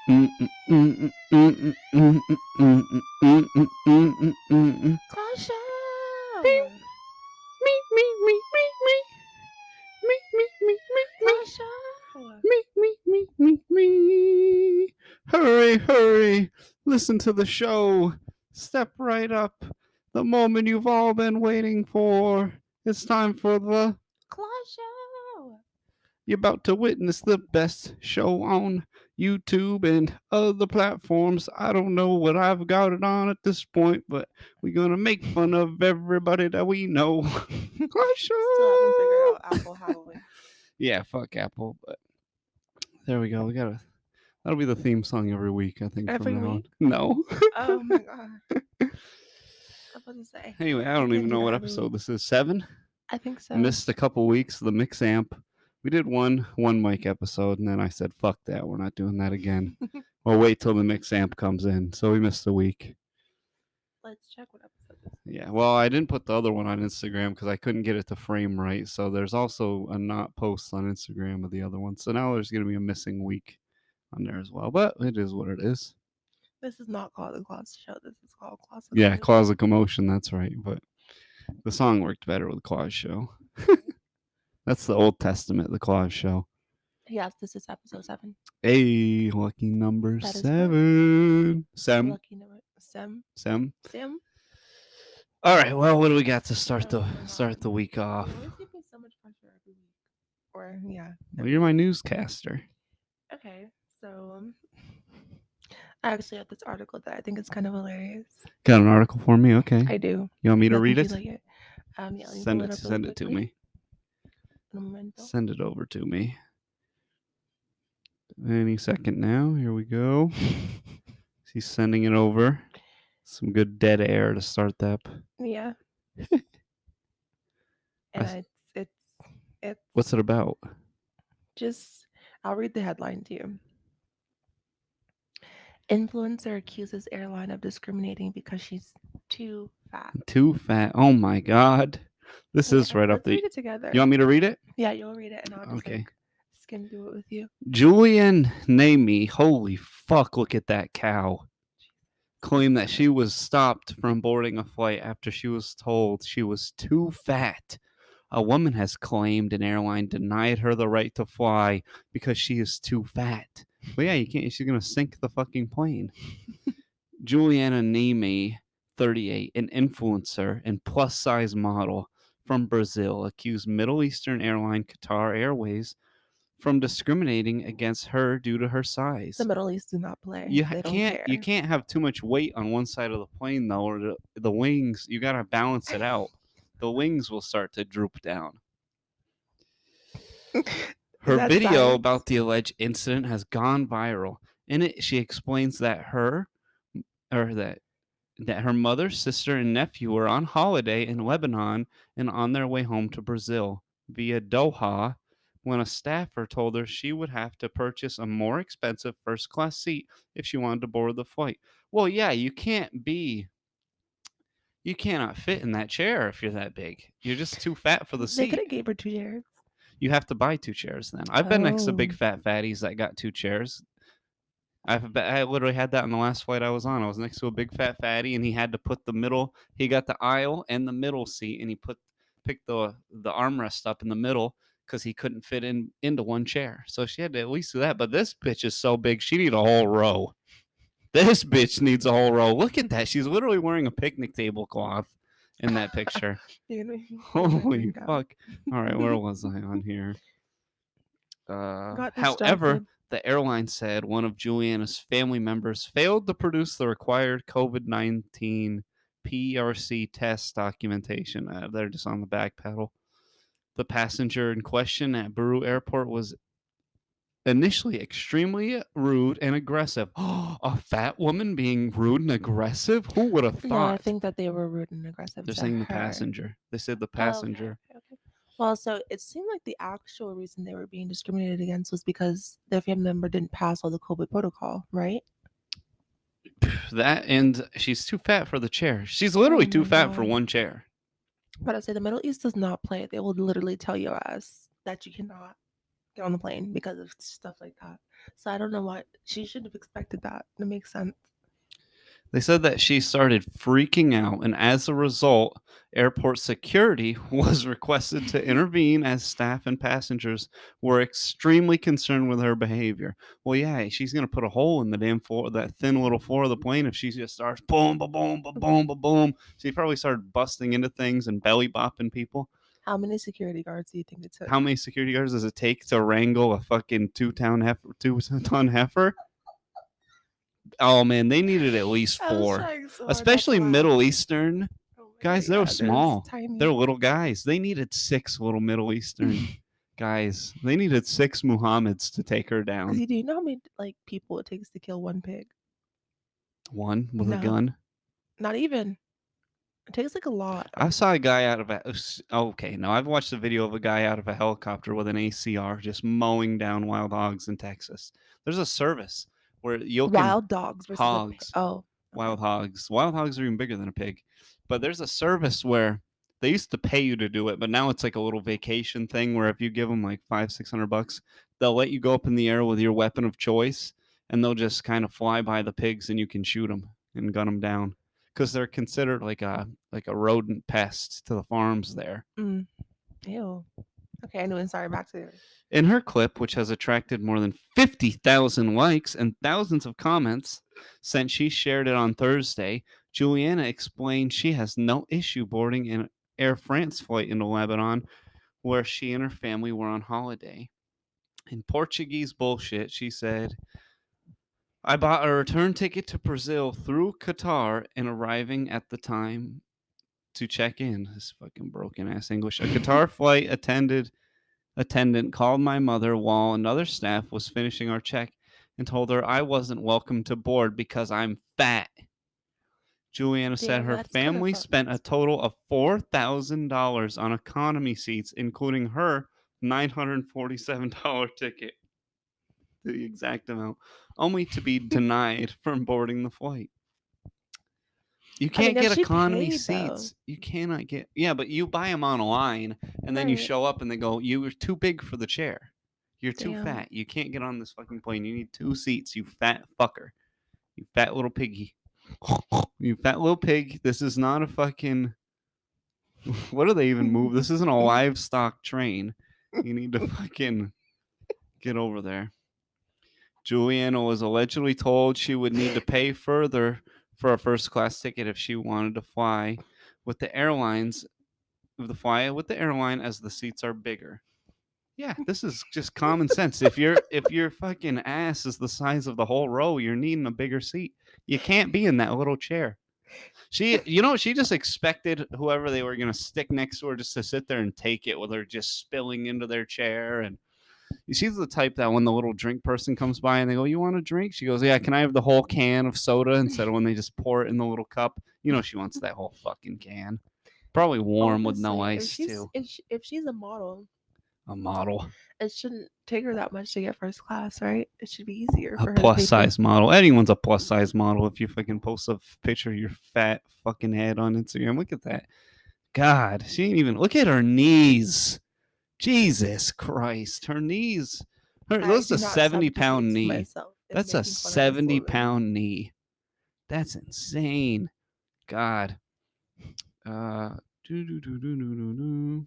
Kloss Show. Kloss Show. Hurry, hurry! Listen to the show. Step right up. The moment you've all been waiting for. It's time for the. Kloss Show. You're about to witness the best show on YouTube and other platforms. I don't know what I've got it on at this point, but we're gonna make fun of everybody that we know. Still haven't figured Show. out Apple, have we? Yeah, fuck Apple, but there we go. We gotta. That'll be the theme song every week, I think, from Every now on. week? No. Oh my god. I was about to say. Anyway, I We don't can't even do know that what every week. episode this is. 7? I think so. Missed a couple weeks. The mix amp. We did one mic episode, and then I said, "Fuck that. We're not doing that again. We'll wait till the mix amp comes in." So we missed a week. Let's check what episode this is. Yeah. Well, I didn't put the other one on Instagram because I couldn't get it to frame right. So there's also a not post on Instagram of the other one. So now there's gonna be a missing week on there as well. But it is what it is. This is not called the Kloss Show. This is called Kloss A Yeah, Commotion. Kloss A Commotion. That's right. But the song worked better with Kloss Show. That's the Old Testament, the Kloss Show. Yes, this is episode 7. Hey, lucky number That is correct. 7. Sem. Lucky number Sem. Sem. Sam? All right. Well, what do we got to Oh my start the God. week off? You always give me so much pressure every week. Or, yeah. Well, you're my newscaster. Okay, so I actually have this article that I think is kind of hilarious. Got an article for me? Okay. I do. You want me to I read think it? you like it. Yeah, let me Send pull it. up really Send it to quickly. me. Un momento. Send it over to me. Any second now. Here we go. He's sending it over. Some good dead air to start that. Yeah. And it's What's it about? just, I'll read the headline to you. Influencer accuses airline of discriminating because she's too fat. Too fat. Oh my god. This Yeah, is right up let's the. read it together. You want me to read it? Yeah, you'll read it and I'll just Okay. like skim through it with you. Julian Namey, holy fuck, look at that cow. Claimed that she was stopped from boarding a flight after she was told she was too fat. A woman has claimed an airline denied her the right to fly because she is too fat. Well, yeah, you can't. She's gonna sink the fucking plane. Juliana Namey, 38, an influencer and plus size model from Brazil, accused Middle Eastern airline Qatar Airways from discriminating against her due to her size. The Middle East do not play. You They don't can't care. you can't have too much weight on one side of the plane though, or the wings. You gotta balance it out. The wings will start to droop down. Her That video science? about the alleged incident has gone viral. In it, she explains that that her mother, sister, and nephew were on holiday in Lebanon and on their way home to Brazil via Doha when a staffer told her she would have to purchase a more expensive first class seat if she wanted to board the flight. Well, yeah, you cannot fit in that chair if you're that big. You're just too fat for the They could seat. have gave her 2 chairs. You have to buy 2 chairs then. I've been next to big Oh. fat fatties that got 2 chairs. I literally had that on the last flight I was on. I was next to a big fat fatty, and he had to put the middle. He got the aisle and the middle seat, and he picked the armrest up in the middle because he couldn't fit into one chair. So she had to at least do that. But this bitch is so big, she need a whole row. This bitch needs a whole row. Look at that. She's literally wearing a picnic tablecloth in that picture. You're gonna make me pull my Holy drink out. fuck! All right, where was I on here? Got However, distracted. the airline said one of Juliana's family members failed to produce the required COVID 19 PRC test documentation. They're just on the back pedal. The passenger in question at Baru Airport was initially extremely rude and aggressive. A fat woman being rude and aggressive? Who would have No, I thought? think that they were rude and aggressive. They're to saying the her. passenger. They said the Oh, okay, passenger. okay. Well, so it seemed like the actual reason they were being discriminated against was because their family member didn't pass all the COVID protocol, right? That, and she's too fat for the chair. She's literally Oh too my fat for God. one chair. But I say the Middle East does not play. They will literally tell your ass that you cannot. get on the plane because of stuff like that. So I don't know why she should have expected that. It makes sense. They said that she started freaking out, and as a result, airport security was requested to intervene as staff and passengers were extremely concerned with her behavior. Well, yeah, she's gonna put a hole in the damn floor, that thin little floor of the plane, if she just starts boom, ba boom, ba boom, ba boom. She probably started busting into things and belly bopping people. How many security guards do you think it took? How many security guards does it take to wrangle a fucking 2 ton heifer? Oh man, they needed at least I was 4. trying so hard not to Especially laugh. Middle Eastern Oh my guys, god, they're yeah, they're small. They're tiny. little guys. They needed 6 little Middle Eastern guys. They needed 6 Muhammads to take her down. Do you know how many like people it takes to kill one pig? One with a No, gun. not even. It takes like a lot. I saw a guy out of a okay, no, I've watched a video of a guy out of a helicopter with an ACR just mowing down wild hogs in Texas. There's a service where you can Wild dogs versus a pig. hogs. Oh, okay. Wild hogs. Wild hogs are even bigger than a pig. But there's a service where they used to pay you to do it, but now it's like a little vacation thing where if you give them like 500-600 bucks, they'll let you go up in the air with your weapon of choice, and they'll just kind of fly by the pigs, and you can shoot them and gun them down because they're considered like a rodent pest to the farms there. Mm. Ew. Okay, I knew. Sorry, back to you. In her clip, which has attracted more than 50,000 likes and thousands of comments since she shared it on Thursday, Juliana explained she has no issue boarding an Air France flight into Lebanon, where she and her family were on holiday. In Portuguese bullshit, she said, I bought a return ticket to Brazil through Qatar and arriving at the time to check in. This fucking broken ass English. A Qatar flight attendant called my mother while another staff was finishing our check and told her I wasn't welcome to board because I'm fat. Juliana said Damn, her that's kind of family spent a fucked. total of $4,000 on economy seats, including her $947 ticket, the exact amount, only to be denied from boarding the flight. You I mean, can't if get she economy paid though, seats. You cannot get, yeah, but you buy them online and then you right? show up and they go, you were too big for the chair. You're too Damn. fat. You can't get on this fucking plane. You need 2 seats, you fat fucker. You fat little piggy. You fat little pig. This is not a fucking. What do they even move? This isn't a livestock train. You need to fucking get over there. Juliana was allegedly told she would need to pay further for a first class ticket if she wanted to fly with the airlines with the airline as the seats are bigger. Yeah, this is just common sense. If your fucking ass is the size of the whole row, you're needing a bigger seat. You can't be in that little chair. She just expected whoever they were gonna stick next to her just to sit there and take it with her just spilling into their chair. And she's the type that when the little drink person comes by and they go, "You want a drink?" She goes, "Yeah, can I have the whole can of soda instead of when they just pour it in the little cup?" She wants that whole fucking can. Probably warm with no Honestly, if ice too. if she's a model, A model. it shouldn't take her that much to get first class, right? It should be easier A for her to plus pay for. size model. Anyone's a plus size model if you fucking post a picture of your fat fucking head on Instagram. Look at that. God, she ain't even look at her knees. Jesus Christ. Her knees. I That's do a not 70-pound subjugate knee. myself in That's a making fun of this woman. 70-pound knee. That's insane. God. Uh do, do, do, do, do, do, do.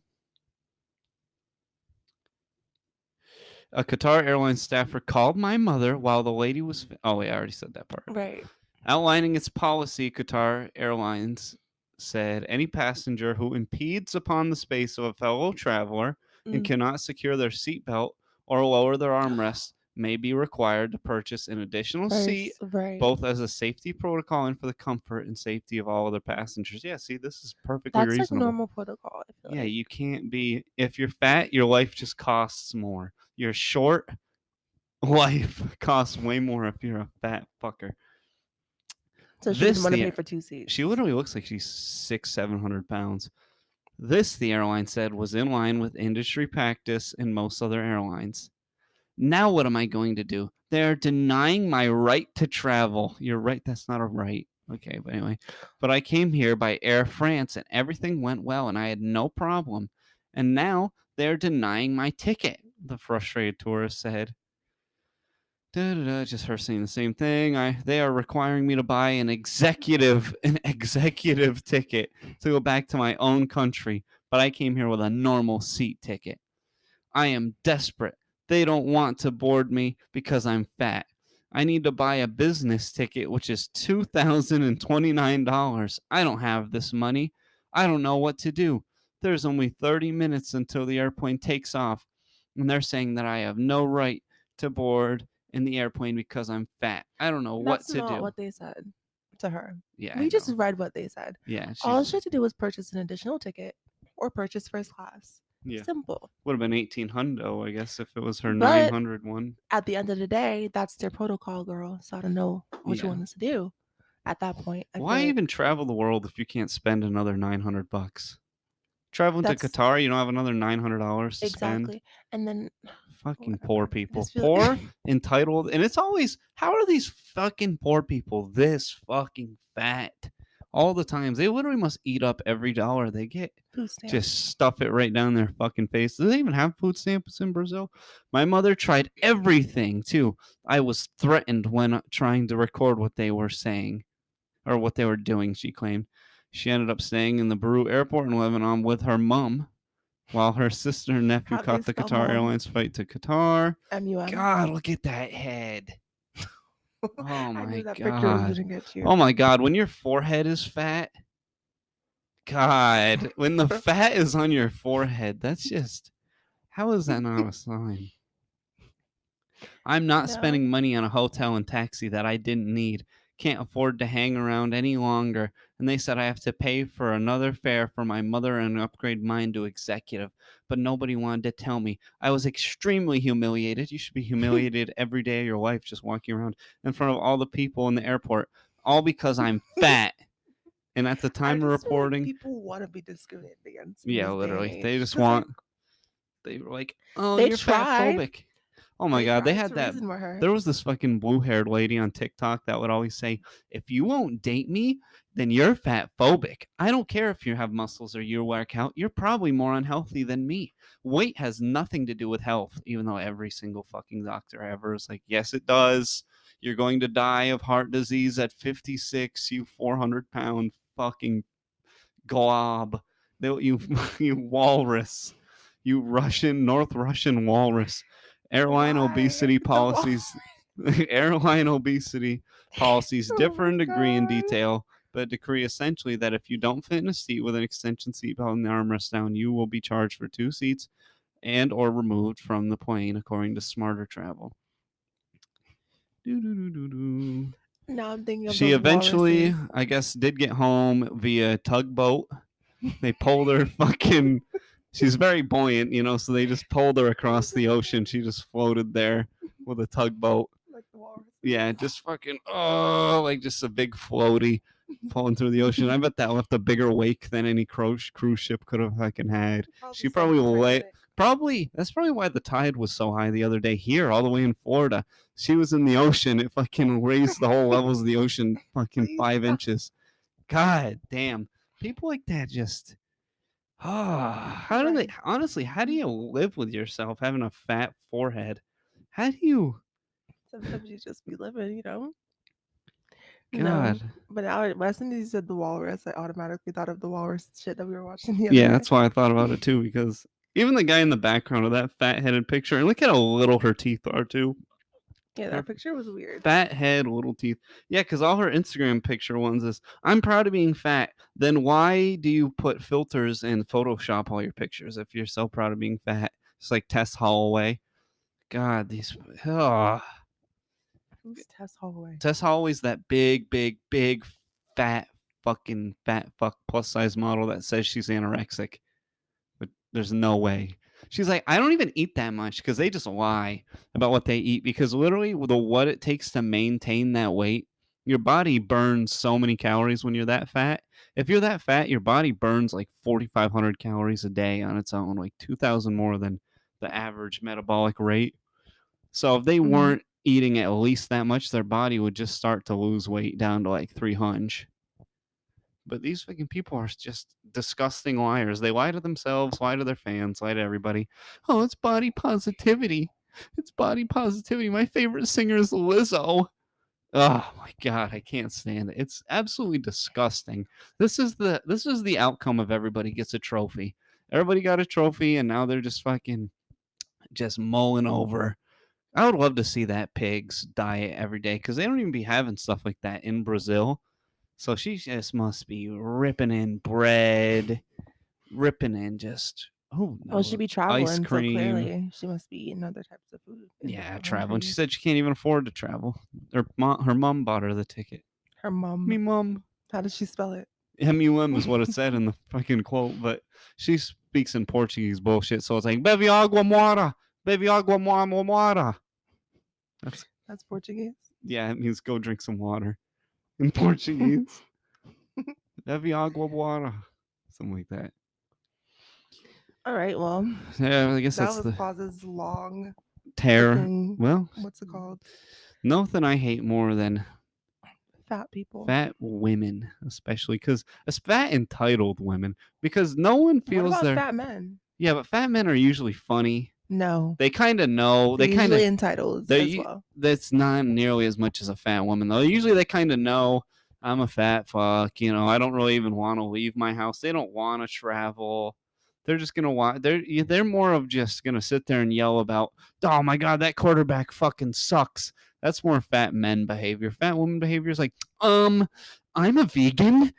A Qatar Airlines staffer called my mother while the lady was. Oh, wait, I already said that part. Right. Outlining its policy, Qatar Airlines said any passenger who impedes upon the space of a fellow traveler and Mm. cannot secure their seatbelt or lower their armrest may be required to purchase an additional seat, First, right. both as a safety protocol and for the comfort and safety of all other passengers. Yeah, see, this is perfectly That's like reasonable. normal protocol, I feel Yeah, like. you can't be. If you're fat, your life just costs more. You're short, life costs way more if you're a fat fucker. So she didn't This want to pay the for 2 seats. She literally looks like she's 600-700 pounds. This, the airline said, was in line with industry practice in most other airlines. Now what am I going to do? They're denying my right to travel. You're right, that's not a right. Okay, but anyway. But I came here by Air France and everything went well and I had no problem. And now they're denying my ticket. The frustrated tourist said. Da, da, da, just her saying the same thing. They are requiring me to buy an executive ticket to go back to my own country, but I came here with a normal seat ticket. I am desperate. They don't want to board me because I'm fat. I need to buy a business ticket, which is $2,029. I don't have this money. I don't know what to do. There's only 30 minutes until the airplane takes off, and they're saying that I have no right to board in the airplane because I'm fat. I don't know what That's to not do. what they said to her. Yeah, I We just know. read what they said. Yeah, All she's she had to do was purchase an additional ticket or purchase first class. yeah. Simple. Would have been 1800, I guess, if it was her But 900 one. at the end of the day, that's their protocol, girl. So I don't know what you Yeah. want us to do at that point. I Why feel like even travel the world if you can't spend another $900? Traveling to that's Qatar, you don't have another $900 to spend. exactly. And then Fucking whatever. poor I people. just feel Poor, entitled, and it's always how are these fucking poor people this fucking fat? All the times. They literally must eat up every dollar they get. food stamps. Just stuff it right down their fucking face. Do they even have food stamps in Brazil? My mother tried everything too. I was threatened when trying to record what they were saying or what they were doing, she claimed. She ended up staying in the Beirut airport in Lebanon with her mum while her sister and nephew How do they caught the spell Qatar mom? Airlines flight to Qatar. MUM. God, look at that head. Oh I knew my that picture was God. gonna get you. Oh my God. When your forehead is fat, God, when the fat is on your forehead, that's just, how is that not a sign? I'm not No. spending money on a hotel and taxi that I didn't need. Can't afford to hang around any longer. And they said I have to pay for another fare for my mother and upgrade mine to executive. But nobody wanted to tell me. I was extremely humiliated. You should be humiliated every day of your life just walking around in front of all the people in the airport, all because I'm fat. And at the I time of just feel like reporting, people want to be discriminated against in yeah, this day and literally, they age. just Because like want, they were like, "Oh, they you're try, fatphobic." Oh my they god, they try had to that. reason with her. There was this fucking blue-haired lady on TikTok that would always say, "If you won't date me, then you're fatphobic. I don't care if you have muscles or you work out. You're probably more unhealthy than me. Weight has nothing to do with health." Even though every single fucking doctor ever is like, "Yes, it does. You're going to die of heart disease at 56. You 400-pound fucking glob. You you walrus. You North Russian walrus. Airline Why obesity the wall? policies airline obesity policies Oh differ my in degree and god. detail, but decree essentially that if you don't fit in a seat with an extension seatbelt and the armrest down, you will be charged for 2 seats and or removed from the plane, according to Smarter Travel. Doo-doo-doo-doo-doo. Now I'm thinking of She those eventually, walruses. I guess, did get home via tugboat. They pulled her fucking. She's very buoyant, so they just pulled her across the ocean. She just floated there with a tugboat. Like the walruses. Yeah, just fucking, oh, like just a big floaty pulling through the ocean. I bet that left a bigger wake than any cruise ship could have fucking had. Probably She sank probably the lay. Titanic. Probably that's probably why the tide was so high the other day here, all the way in Florida. She was in the ocean. It fucking raised the whole levels of the ocean fucking Please five stop. inches. God damn, people like that just. How do they Right. honestly? How do you live with yourself having a fat forehead? How do you? Sometimes you just be living. No. God, But now, as soon as you said the walrus, I automatically thought of the walrus shit that we were watching the other yeah, day. that's why I thought about it too. Because even the guy in the background of that fat-headed picture, and look at how little her teeth are too. Yeah, Her that picture was weird. fat head, little teeth. Yeah, because all her Instagram picture ones is, "I'm proud of being fat." Then why do you put filters and Photoshop all your pictures if you're so proud of being fat? It's like Tess Holloway. God, these. Oh. Who's Tess Holloway? Tess Holloway's that big, big, big, fat, fucking fat fuck plus size model that says she's anorexic. But there's no way. She's like, I don't even eat that much because they just lie about what they eat. Because literally, what it takes to maintain that weight, your body burns so many calories when you're that fat. If you're that fat, your body burns like 4,500 calories a day on its own, like 2,000 more than the average metabolic rate. So if they Mhm. weren't eating at least that much, their body would just start to lose weight down to like 300. But these fucking people are just disgusting liars. They lie to themselves, lie to their fans, lie to everybody. Oh, it's body positivity. It's body positivity. My favorite singer is Lizzo. Oh my god, I can't stand it. It's absolutely disgusting. This is the outcome of everybody gets a trophy. Everybody got a trophy and now they're just fucking just mulling over. I would love to see that pig's diet every day because they don't even be having stuff like that in Brazil. So she just must be ripping in bread, ripping in just who Well, she'd knows be ice traveling, so cream. clearly she must be eating other types of food in Yeah, different traveling. She countries. said she can't even afford to travel. Her mom bought her the ticket. Her Me mom, mom. how does she spell it? MUM is what it said in the fucking quote, but she speaks in Portuguese bullshit, so it's like "Bebe agua mora, bebe agua mora." That's That's Portuguese. yeah, it means go drink some water in Portuguese. Bebe agua mora, something like that. All right, well, Yeah, I guess that that's was the Claus's long tear. freaking, Well, what's it called? nothing I hate more than Fat people. fat women, especially because it's fat entitled women, because no one What feels about they're fat men? yeah, but fat men are usually funny. No, They kind of know. they're They kind of usually entitled as well. that's not nearly as much as a fat woman though. Usually they kind of know I'm a fat fuck. I don't really even want to leave my house. They don't want to travel. They're just gonna want. They're more of just gonna sit there and yell about. Oh my god, that quarterback fucking sucks. That's more fat men behavior. Fat woman behavior is like, I'm a vegan.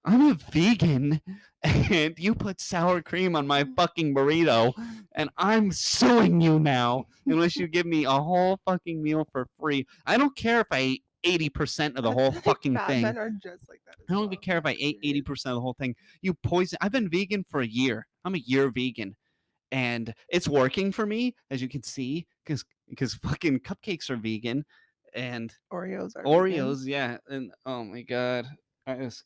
I'm a vegan, and you put sour cream on my fucking burrito, and I'm suing you now unless you give me a whole fucking meal for free. I don't care if I ate 80% of the I whole feel like fucking fat thing. men are just like that as I don't even well. care if I ate 80% of the whole thing. You poison. I've been vegan for a year. I'm a year vegan, and it's working for me, as you can see, because fucking cupcakes are vegan, and Oreos are vegan. Oreos, yeah, and oh my god, I just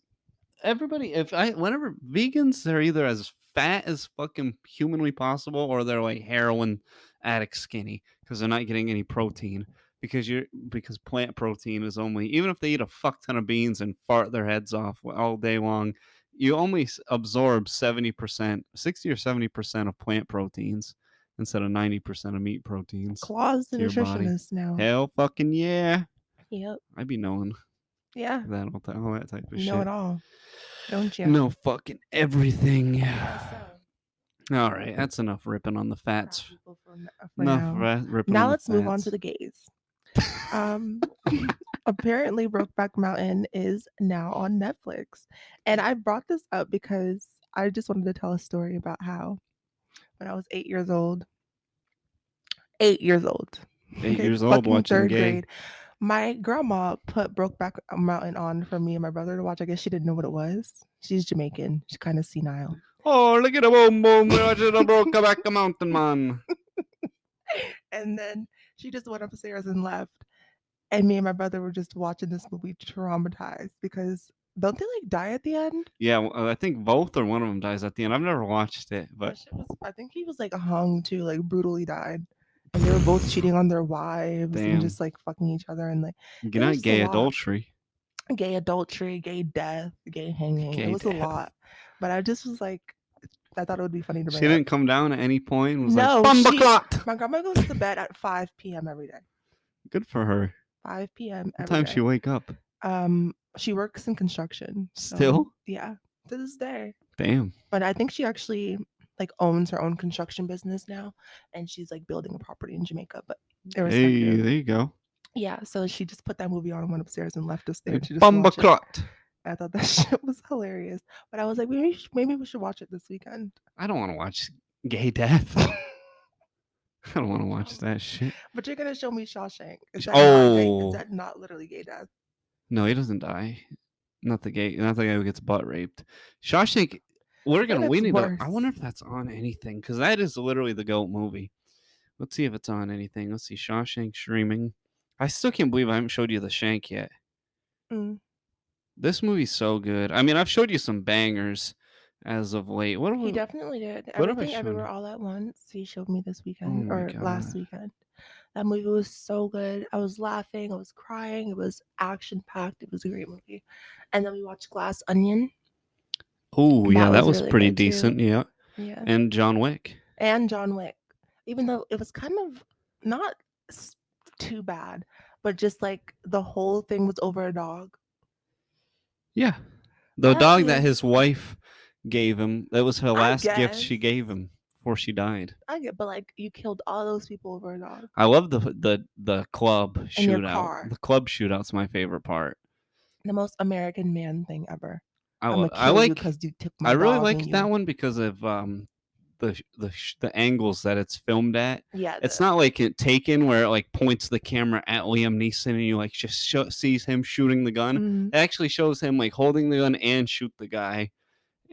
everybody if I whenever vegans they're either as fat as fucking humanly possible or they're like heroin addict skinny because they're not getting any protein because plant protein is only even if they eat a fuck ton of beans and fart their heads off all day long you only absorb 70% 60 or 70% of plant proteins instead of 90% of meat proteins Claus the to your body. nutritionist now. Hell fucking yeah. Yep. I'd be knowing Yeah. that all that type of You know shit. it all, don't you? No fucking everything. Yeah. So All right, that's enough ripping on the fat fats. people for Enough now. ripping Now on the let's move on to fats. the gays. Um, apparently, Brokeback Mountain is now on Netflix, and I brought this up because I just wanted to tell a story about how when I was 8 years old, 8 years old, Eight okay, years old fucking watching third gay. grade, my grandma put Brokeback Mountain on for me and my brother to watch. I guess she didn't know what it was. She's Jamaican. She's kind of senile. Oh, look at the boom boom. We're watching the Brokeback Mountain man. And then she just went upstairs and left. And me and my brother were just watching this movie traumatized because don't they like die at the end? Yeah, I think both or one of them dies at the end. I've never watched it, but That shit was, I think he was like hung too, like brutally died. And they were both cheating on their wives and damn. just like fucking each other. And like, it was Not just a gay lot. adultery. Gay adultery, gay death, gay hanging. It Gay was a death. lot. But I just was like, I thought it would be funny to She bring up. didn't come down at any point and was like, No, Bumbaclot! my grandma goes to bed at 5 p.m. every day. Good for her. 5 p.m. What every time she day. wake up? She works in construction. So Still? yeah, to this day. Damn. But I think she actually like owns her own construction business now, and she's like building a property in Jamaica. But Hey, irrespective, there you go. yeah. So she just put that movie on and went upstairs and left us Hey, there to just watch it. Bumbaclot. I thought that shit was hilarious. But I was like, maybe we should watch it this weekend. I don't want to watch gay death. I don't want to watch that shit. But you're gonna show me Shawshank. Is that not gay? Is Oh that not literally gay death? no, he doesn't die. Not the guy who gets butt raped. Shawshank. I feel like We that's need to. I worse. wonder if that's on anything because that is literally the goat movie. Let's see if it's on anything. Let's see Shawshank streaming. I still can't believe I haven't showed you the Shank yet. Mm. This movie's so good. I mean, I've showed you some bangers as of late. He definitely did. What have I Everything shown Everywhere you? All at Once. He showed me this Oh weekend my or last god. weekend. That movie was so good. I was laughing. I was crying. It was action packed. It was a great movie. And then we watched Glass Onion. Oh, yeah, That that was was really pretty good too. decent. Yeah, Yeah. and John Wick. And John Wick. Even though it was kind of not s- too bad, but just like the whole thing was over a dog. Yeah, the dog that his Yes, wife gave him. That was her I last gift guess. she gave him before she died. I get, but like you killed all those people over a dog I love the club in your shootout. car. The club shootout's my favorite part. The most American man thing ever. I I'm gonna I kill you like because you took I my really dog and like that you. one because of the angles that it's filmed at. Yeah, It's the not like it Taken where it like points the camera at Liam Neeson and you like just sees him shooting the gun. mhm. It actually shows him like holding the gun and shoot the guy.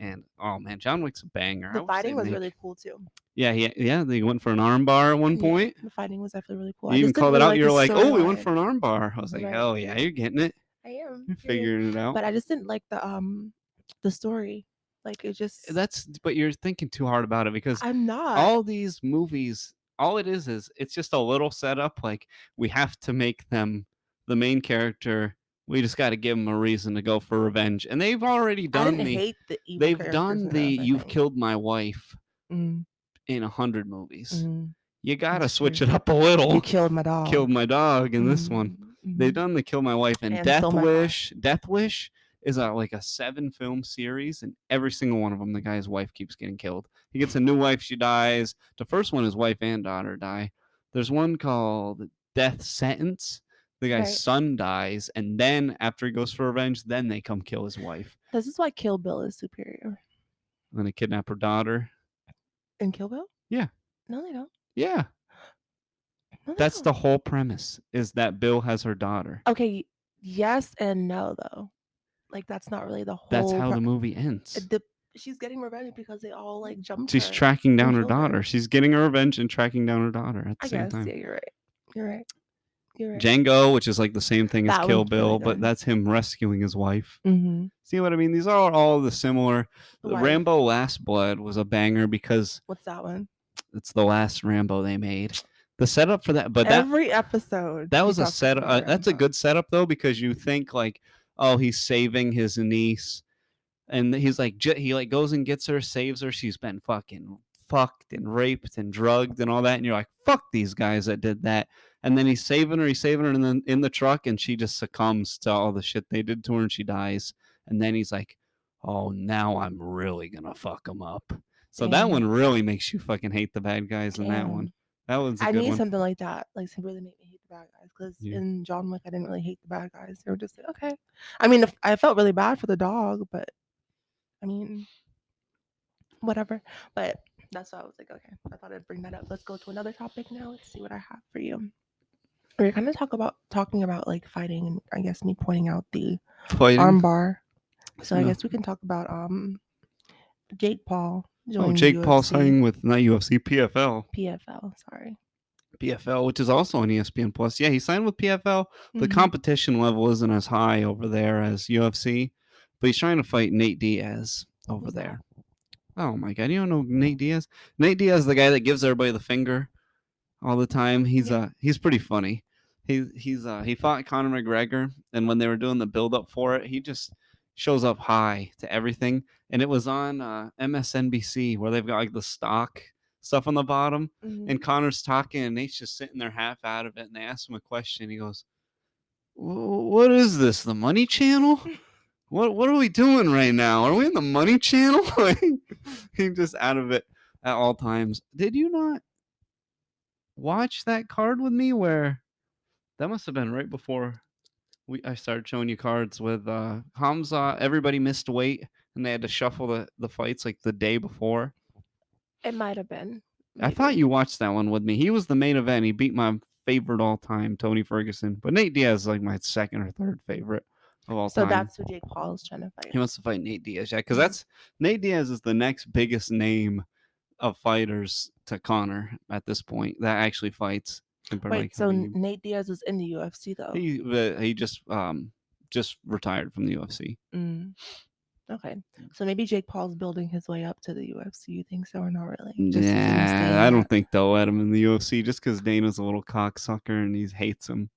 And oh man, John Wick's a banger. I The wish fighting they'd was really make. cool too. Yeah. They went for an arm bar at one Yeah, point. the fighting was definitely really cool. I You even just didn't called it really out. like the You're like, oh, we went for storyline. an arm bar. I was like, Right. hell yeah, you're getting it. I am. You're Period. figuring it out. But I just didn't like the story. Like it just But you're thinking too hard about it because I'm not. all these movies, all it is it's just a little setup. Like we have to make them the main character. We just got to give them a reason to go for revenge, and they've already I done didn't the. hate the evil They've characters done the enough, I "You've think. killed my wife" Mm, in 100 movies. mm, You gotta that's switch true. it up a You little. killed my Killed dog. my dog in this one. Mm, They've mhm. done the Kill My Wife and And stole Death my car. Wish. Death Wish is like a 7 film series, and every single one of them, the guy's wife keeps getting killed. He gets a new wife, she dies. The first one, his wife and daughter die. There's one called Death Sentence. The guy's Right. son dies, and then after he goes for revenge, then they come kill his wife. This is why Kill Bill is superior. And then they kidnap her daughter. In Kill Bill? Yeah, No, they don't. yeah. No, they That's don't. the whole premise. Is that Bill has her daughter. Okay, yes and no though. Like that's not really the That's whole. how the movie ends. The she's getting revenge because they all like jumped She's her tracking down and her killed daughter. her. She's getting her revenge and tracking down her daughter at the I same guess. time. Yeah, you're right. You're right. You're right. Django, which is like the same thing as That Kill one's really Bill, but good. that's him rescuing his wife. Mm-hmm. See what I mean? These are all the similar. The The wife. Rambo Last Blood was a banger because What's that one? it's the last Rambo they made. The setup for that, but Every episode that he was a talks set. about That's a Rambo. good setup though because you think like, oh, he's saving his niece and he's like he like goes and gets her, saves her. She's been fucking fucked and raped and drugged and all that, and you're like, fuck these guys that did that. And then he's saving her, and then in the truck, and she just succumbs to all the shit they did to her, and she dies. And then he's like, oh, now I'm really gonna fuck him up. So that one Damn. really makes you fucking hate the bad guys in that one. Damn. That one's a I good need one. something like that, like to really make me hate the bad guys. Because Yeah. in John Wick, I didn't really hate the bad guys. They were just like, okay. I mean, I felt really bad for the dog, but I mean, whatever. But that's why I was like, okay, I thought I'd bring that up. Let's go to another topic now. Let's see what I have for you. We're kind of talking about like fighting, and I guess me pointing out the Fighting. armbar. So I No. guess we can talk about Jake Paul Oh, joining the Jake Paul UFC. signing with not UFC, PFL. PFL, sorry. PFL, which is also on ESPN Plus. Yeah, he signed with PFL. The Mhm. competition level isn't as high over there as UFC, but he's trying to fight Nate Diaz over Who's that? there. Oh my god, you don't know Nate Diaz? Nate Diaz, the guy that gives everybody the finger all the time. Yeah. He's pretty funny. He fought Conor McGregor, and when they were doing the build up for it, he just shows up high to everything. And it was on MSNBC where they've got like the stock stuff on the bottom, Mhm. and Connor's talking, and Nate's just sitting there half out of it, and they ask him a question. He goes, "What is this? The Money Channel? What are we doing right now? Are we in the Money Channel?" He's just out of it at all times. Did you not watch that card with me? Where that must have been right before I started showing you cards with Hamza. Everybody missed weight, and they had to shuffle the fights like the day before. It might have been. I thought Maybe. you watched that one with me. He was the main event. He beat my favorite all time, Tony Ferguson. But Nate Diaz is like my second or third favorite of all So time. that's who Jake Paul is trying to fight. He wants to fight Nate Diaz, yeah, because Mhm. that's Nate Diaz is the next biggest name of fighters to Connor at this point that actually fights. Wait, so Nate Diaz is in the UFC though. He just retired from the UFC. Mm. Okay, so maybe Jake Paul's building his way up to the UFC. You think so or not really? Just is gonna stay Yeah, I in don't that. think they'll let him in the UFC just because Dana's a little cocksucker and he hates him.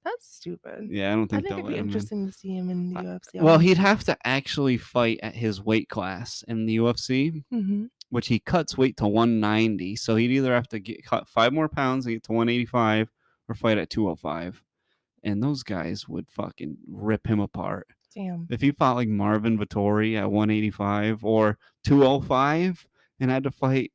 That's stupid. Yeah, I don't I think think they'll it'd let be him in. interesting to see him in the UFC, Well, he'd honestly. have to actually fight at his weight class in the UFC, Mhm. which he cuts weight to 190. So he'd either have to get cut 5 more pounds and get to 185, or fight at 205. And those guys would fucking rip him apart. Damn. If he fought like Marvin Vittori at 185 or 205 and had to fight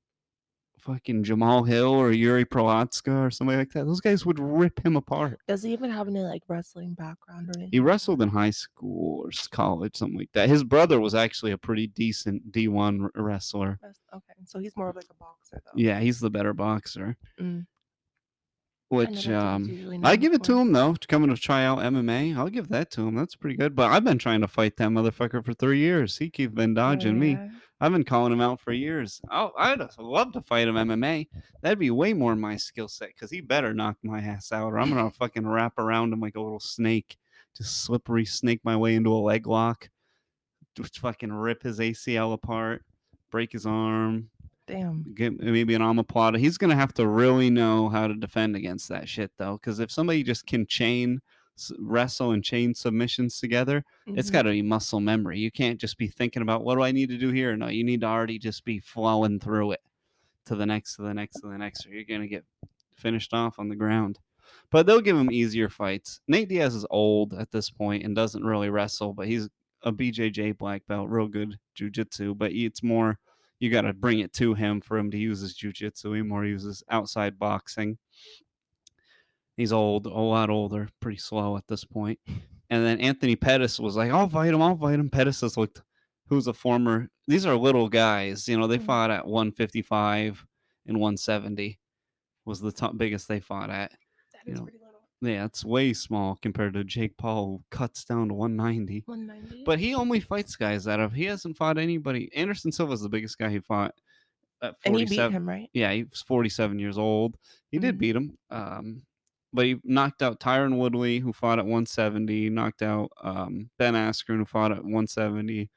fucking Jamal Hill or Yuri Prohatska or somebody like that, those guys would rip him apart. Does he even have any like wrestling background or anything? He like wrestled that? in high school or college, something like that. His brother was actually a pretty decent D1 wrestler. Okay, so he's more of like a boxer though. Yeah, he's the better boxer. Mm. I know Which that's what he's usually I known give it to for. him though. Coming to try out MMA, I'll give that to him. That's pretty good. But I've been trying to fight that motherfucker for 3 years. He keeps been Oh dodging me. yeah. I've been calling him out for years. I'd love to fight him MMA. That'd be way more my skill set because he better knock my ass out, or I'm gonna fucking wrap around him like a little snake, just slippery snake my way into a leg lock, just fucking rip his ACL apart, break his arm, Damn. get maybe an omoplata. He's gonna have to really know how to defend against that shit though, because if somebody just can wrestle and chain submissions together, it's Mhm. got to be muscle memory. You can't just be thinking about what do I need to do here. No, you need to already just be flowing through it to the next, to the next, to the next, or you're gonna get finished off on the ground. But they'll give him easier fights. Nate Diaz is old at this point and doesn't really wrestle, but he's a BJJ black belt, real good jujitsu. But it's more you got to bring it to him for him to use his jujitsu. He more uses outside boxing. He's old, a lot older, pretty slow at this point. And then Anthony Pettis was like, I'll fight him, I'll fight him. Pettis is like, who's a former, these are little guys. You know, they fought at 155 and 170 was the biggest they fought at. That You is know, pretty little. yeah, it's way small compared to Jake Paul, who cuts down to 190. 190. But he only fights guys that have, he hasn't fought anybody. Anderson Silva's the biggest guy he fought at And he beat 47. him, right? Yeah, he was 47 years old. He did beat him. But he knocked out Tyron Woodley, who fought at 170. Knocked out Ben Askren, who fought at 170.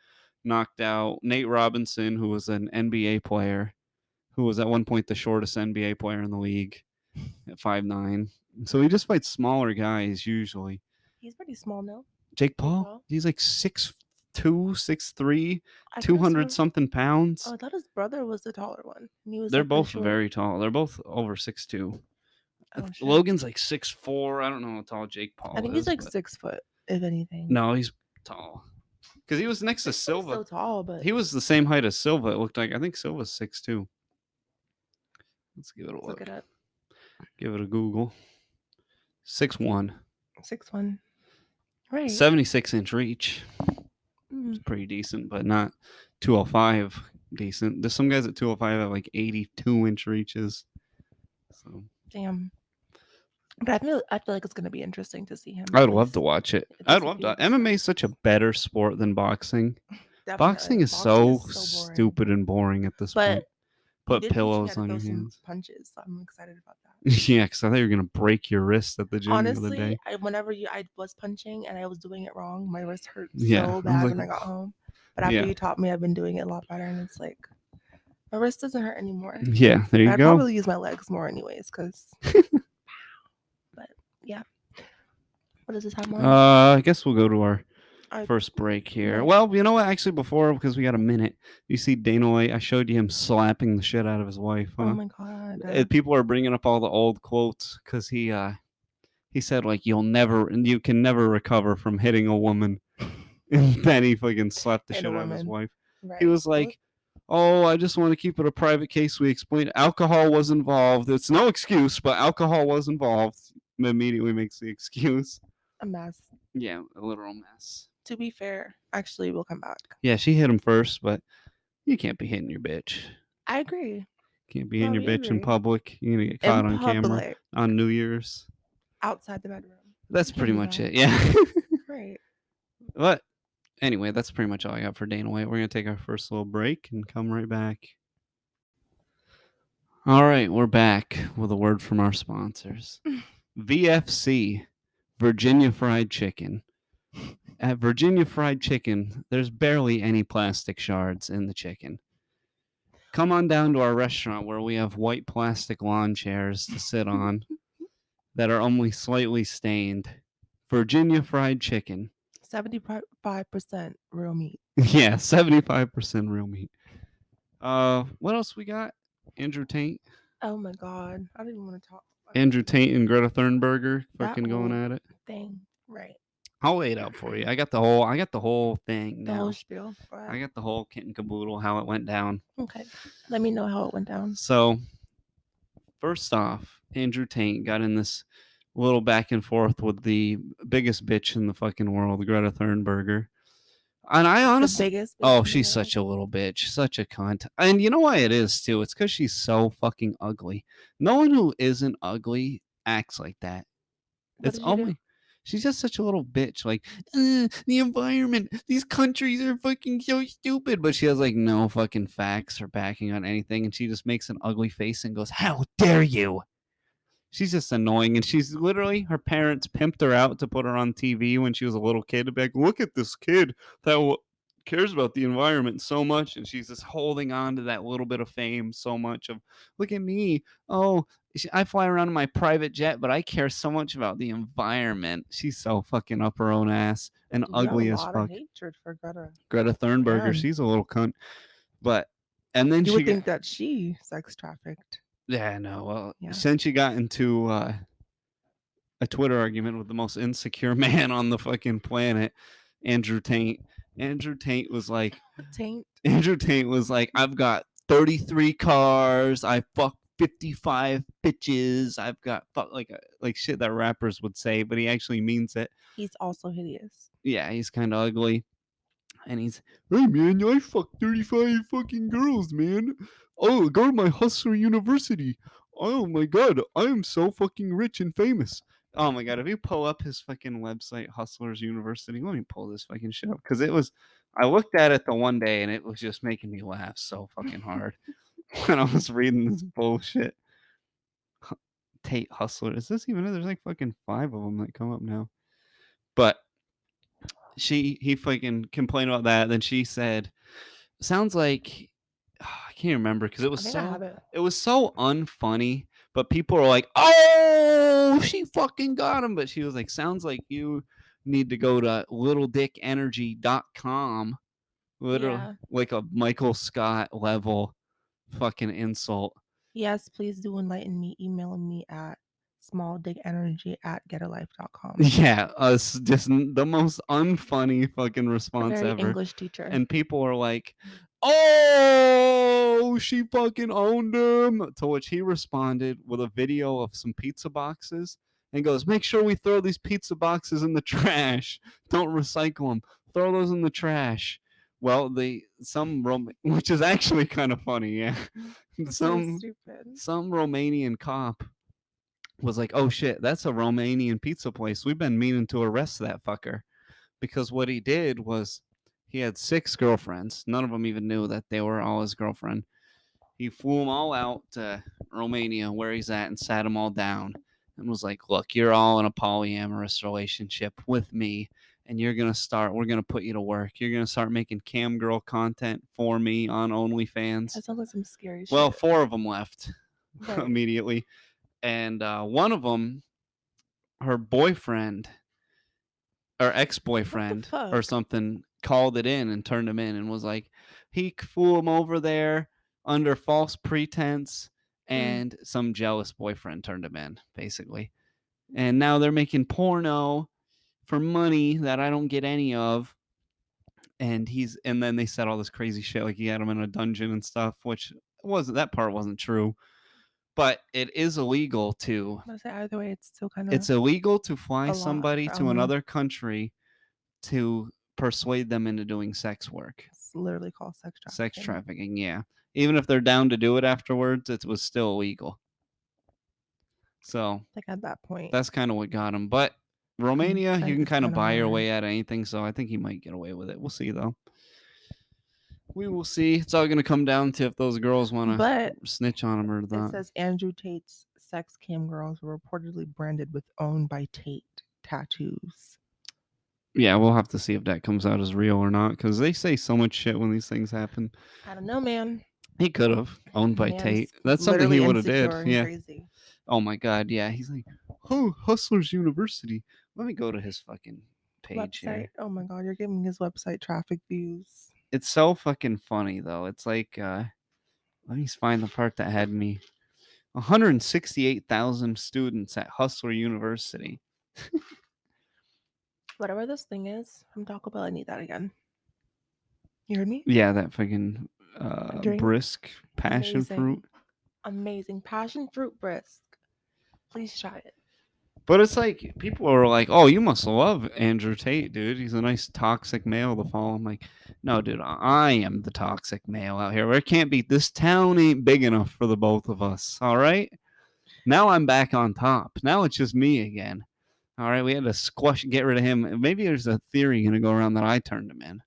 Knocked out Nate Robinson, who was an NBA player, who was at one point the shortest NBA player in the league at 5'9". So he just fights smaller guys usually. He's pretty small now. Jake Paul, he's like 6'2", 6'3", 200 something pounds. Oh, I thought his brother was the taller one. And he was They're like both very tall. They're both over 6'2". Oh, shit. Logan's like 6'4". I don't know how tall Jake Paul is. I think he's like 6 foot, if anything. No, he's tall. Because he was next to He's Silva. so tall, but He was the same height as Silva, it looked like. I think Silva's 6'2". Let's give it a look. look it up. Give it a Google. 6'1". 6'1". Right. 76-inch reach. It's pretty decent, but not 205 decent. There's some guys at 205 have like 82-inch reaches. So Damn. But I feel like it's gonna be interesting to see him. I would love to watch it. I'd love to. to. MMA is such a better sport than boxing. Definitely. Boxing is so stupid and boring at this point. Put pillows on your hands. Punches. So I'm excited about that. Yeah, because I thought you were gonna break your wrist at the gym the other day. Honestly, whenever I was punching and I was doing it wrong, my wrist hurt Yeah, so I bad was when I like, got home. But after yeah. you taught me, I've been doing it a lot better, and it's like my wrist doesn't hurt anymore. Yeah, there you I'd go. probably use my legs more anyways, because. But yeah. What is the timeline? I guess we'll go to our first break here. Well, you know what? Actually, before, because we got a minute, you see Dana White. I showed you him slapping the shit out of his wife. Huh? Oh my god! People are bringing up all the old quotes because he said like you can never recover from hitting a woman, and then he fucking slapped the shit out of his wife. Right. He was like, "Oh, I just want to keep it a private case. We explained alcohol was involved. It's no excuse, but alcohol was involved." Immediately makes the excuse. A mess. Yeah, a literal mess. To be fair, actually, we'll come back. Yeah, she hit him first, but you can't be hitting your bitch. I agree. Can't be hitting your bitch in public. You're gonna get caught on camera on New Year's. Outside the bedroom. That's pretty much it. Yeah. Right. But anyway, that's pretty much all I got for Dana White. We're gonna take our first little break and come right back. All right, we're back with a word from our sponsors. VFC, Virginia Fried Chicken. At Virginia Fried Chicken, there's barely any plastic shards in the chicken. Come on down to our restaurant where we have white plastic lawn chairs to sit on. that are only slightly stained. Virginia fried chicken. 75% real meat. Yeah, 75% real meat. What else we got? Andrew Tate. Oh my god. I don't even want to talk. Andrew Tate and Greta Thunberg That fucking going whole at it. thing. Right. I'll lay it out for you. I got the whole thing The whole now. spiel. Go I ahead. got the whole kit and caboodle how it went down. Okay. Let me know how it went down. So first off, Andrew Tate got in this little back and forth with the biggest bitch in the fucking world, Greta Thunberg. And I The honestly, biggest bitch oh, in the she's world. such a little bitch, such a cunt. And you know why it is too? It's because she's so fucking ugly. No one who isn't ugly acts like that. What It's did you do? only she's just such a little bitch. Like the environment, these countries are fucking so stupid. But she has like no fucking facts or backing on anything, and she just makes an ugly face and goes, "How dare you!" She's just annoying, and she's literally her parents pimped her out to put her on TV when she was a little kid to be like, "Look at this kid that cares about the environment so much," and she's just holding on to that little bit of fame so much of, "Look at me! Oh, I fly around in my private jet, but I care so much about the environment." She's so fucking up her own ass and You have a ugly as lot of fuck. hatred for Greta. Greta Yeah. Thunberg, she's a little cunt, but and then You she would got think that she sex trafficked. yeah, no, well, Yeah. since she got into a Twitter argument with the most insecure man on the fucking planet, Andrew Tate. Andrew Tate was like, Taint. Andrew Tate was like, I've got 33 cars. I fuck 55 bitches. I've got fuck like shit that rappers would say, but he actually means it. He's also hideous. Yeah, he's kind of ugly. And he's, hey man, I fucked 35 fucking girls, man. Oh, go to my Hustler University. Oh my god, I am so fucking rich and famous. Oh my god, if you pull up his fucking website, Hustlers University, let me pull this fucking shit up. Because I looked at it the one day and it was just making me laugh so fucking hard when I was reading this bullshit. Tate Hustler. Is this even, there's like fucking 5 of them that come up now. But he fucking complained about that. Then she said, sounds like I can't remember because I think I have it. it was so unfunny. But people are like, "Oh, she fucking got him." But she was like, "Sounds like you need to go to littledickenergy.com." Literally, Yeah. like a Michael Scott level fucking insult. Yes, please do enlighten me. Email me at smalldickenergy@getalife.com. Yeah, just the most unfunny fucking A response very ever. English teacher. And people are like, "Oh, she fucking owned him." To which he responded with a video of some pizza boxes and goes, "Make sure we throw these pizza boxes in the trash. Don't recycle them. Throw those in the trash." Well, which is actually kind of funny, yeah. So stupid. Some Romanian cop was like, "Oh shit, that's a Romanian pizza place. We've been meaning to arrest that fucker." Because what he did was he had 6 girlfriends. None of them even knew that they were all his girlfriend. He flew them all out to Romania where he's at and sat them all down and was like, "Look, you're all in a polyamorous relationship with me, and we're going to put you to work. You're going to start making cam girl content for me on OnlyFans." That sounds like some scary Well, shit. 4 of them left Right. immediately. And one of them, her boyfriend or What the ex-boyfriend or fuck? something, called it in and turned him in and was like, he flew him over there under false pretense, and some jealous boyfriend turned him in, basically. And now they're making porno for money that I don't get any of. And then they said all this crazy shit, like he had him in a dungeon and stuff, which that part wasn't true. But it is illegal to I say either way, it's still kind of it's illegal to fly a lot somebody for to Elmer. another country to persuade them into doing sex work. It's literally called sex trafficking. Sex trafficking, yeah. Even if they're down to do it afterwards, it was still illegal. So Like at that point. that's kind of what got him. But Romania, you can It's kind of kinda buy your hard. way out of anything. So I think he might get away with it. We'll see, though. We will see. It's all going to come down to if those girls want to But snitch on him or it not. says Andrew Tate's sex cam girls were reportedly branded with "owned by Tate" tattoos. Yeah, we'll have to see if that comes out as real or not, because they say so much shit when these things happen. I don't know, man. He could have owned by Man's Tate. That's something he literally would have did. insecure and Yeah. crazy. Oh my god, yeah. He's like, Oh, Hustlers University. Let me go to his fucking page Website. here. Oh my god, you're giving his website traffic views. It's so fucking funny though. It's like let me find the part that had me 168,000 students at Hustler University. Whatever this thing is from Taco Bell, I need that again. You heard me? Yeah, that fucking Drink. brisk passion fruit. Amazing. Amazing. Passion fruit brisk. Please try it. But it's like people are like, "Oh, you must love Andrew Tate, dude. He's a nice toxic male to follow." I'm like, "No, dude, I am the toxic male out here. There can't be. This town ain't big enough for the both of us. All right. Now I'm back on top. Now it's just me again. All right. We had to get rid of him. Maybe there's a theory gonna go around that I turned him in.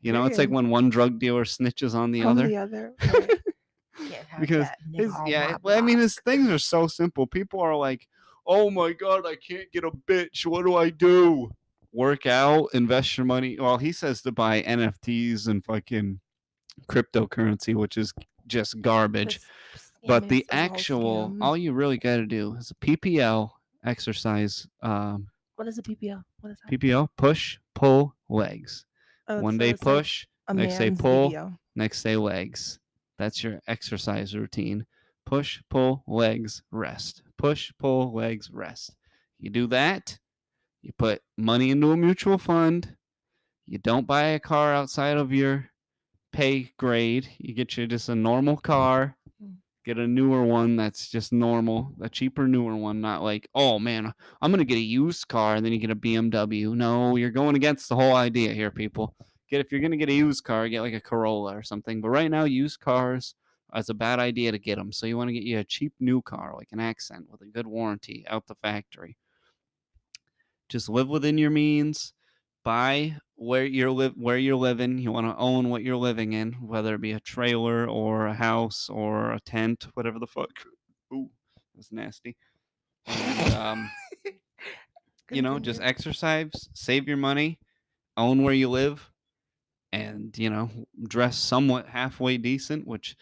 You know, it's like Period. when one drug dealer snitches on the On other. the other. Right. Can't have Because that nigga his on yeah, my well, I mean block. his things are so simple. People are like, "Oh my god, I can't get a bitch. What do I do? Work out, invest your money." Well, he says to buy NFTs and fucking cryptocurrency, which is just garbage. This But scam the is all actual, scam. all you really got to do is a PPL exercise. What is a PPL? What is that? PPL, push, pull, legs. Oh, One so day it's like push, a next day man's pull, BBL. next day legs. That's your exercise routine. Push, pull, legs, rest. Push, pull, legs, rest. You do that, you put money into a mutual fund, you don't buy a car outside of your pay grade, you get you just a normal car, get a newer one that's just normal, a cheaper, newer one, not like, oh man, I'm going to get a used car and then you get a BMW. No, you're going against the whole idea here, people. If you're going to get a used car, get like a Corolla or something. But right now, used cars is a bad idea to get them. So you want to get you a cheap new car, like an Accent with a good warranty out the factory. Just live within your means. Buy where you're living. You want to own what you're living in, whether it be a trailer or a house or a tent, whatever the fuck. Ooh, that's nasty. And just Continue. exercise, save your money, own where you live, and dress somewhat halfway decent, which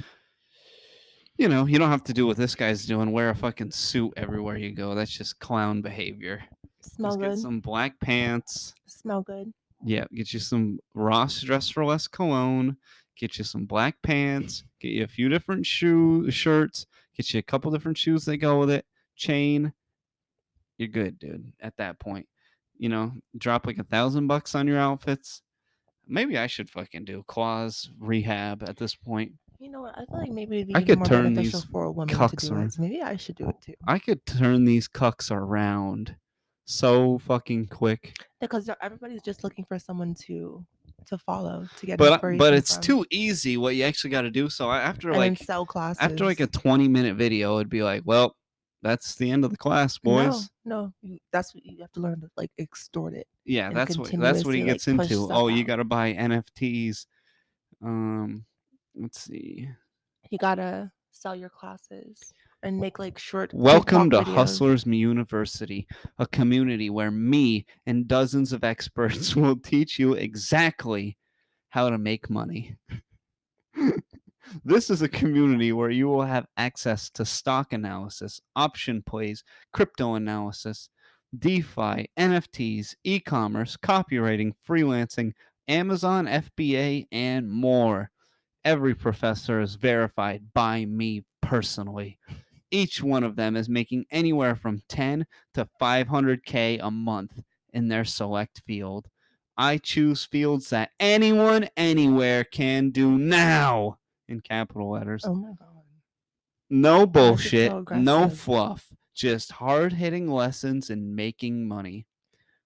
you don't have to do what this guy's doing, wear a fucking suit everywhere you go. That's just clown behavior. Smell Just get good. some black pants. Smell good. Yeah, get you some Ross Dress for Less cologne. Get you some black pants. Get you a few different shirts. Get you a couple different shoes that go with it. Chain. You're good, dude. At that point, drop like $1,000 on your outfits. Maybe I should fucking do Kloss rehab at this point. You know what? I feel like maybe it'd be I even could more turn beneficial these for a woman to cucks do it. around. So maybe I should do it too. I could turn these cucks around so fucking quick. Because everybody's just looking for someone to follow, to get But inspiration it's from, too easy what you actually got to do. So after and then like sell after classes. like a 20-minute video, it'd be like, well, that's the end of the class, No, boys. no, that's what you have to learn to like extort it Yeah, and that's what he continuously like gets push into. stuff Oh, you out. got to buy NFTs. Let's see. You gotta sell your classes and make like short Welcome TikTok to videos. Hustlers University, a community where me and dozens of experts will teach you exactly how to make money. This is a community where you will have access to stock analysis, option plays, crypto analysis, DeFi, NFTs, e commerce, copywriting, freelancing, Amazon FBA, and more. Every professor is verified by me personally. Each one of them is making anywhere from 10 to 500K a month in their select field. I choose fields that anyone anywhere can do now in capital letters. Oh my god. No Why is it bullshit, so no aggressive? fluff, just hard hitting lessons in making money.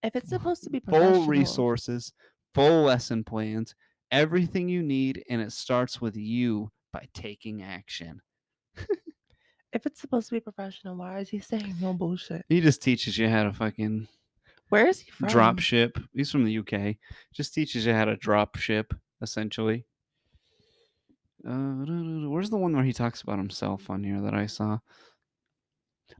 If it's supposed to be Full professional, resources, full lesson plans, everything you need, and it starts with you by taking action. why is he saying no bullshit? He just teaches you how to fucking Where is he drop from? ship. He's from the UK. Just teaches you how to drop ship, essentially. Where's the one where he talks about himself on here that I saw?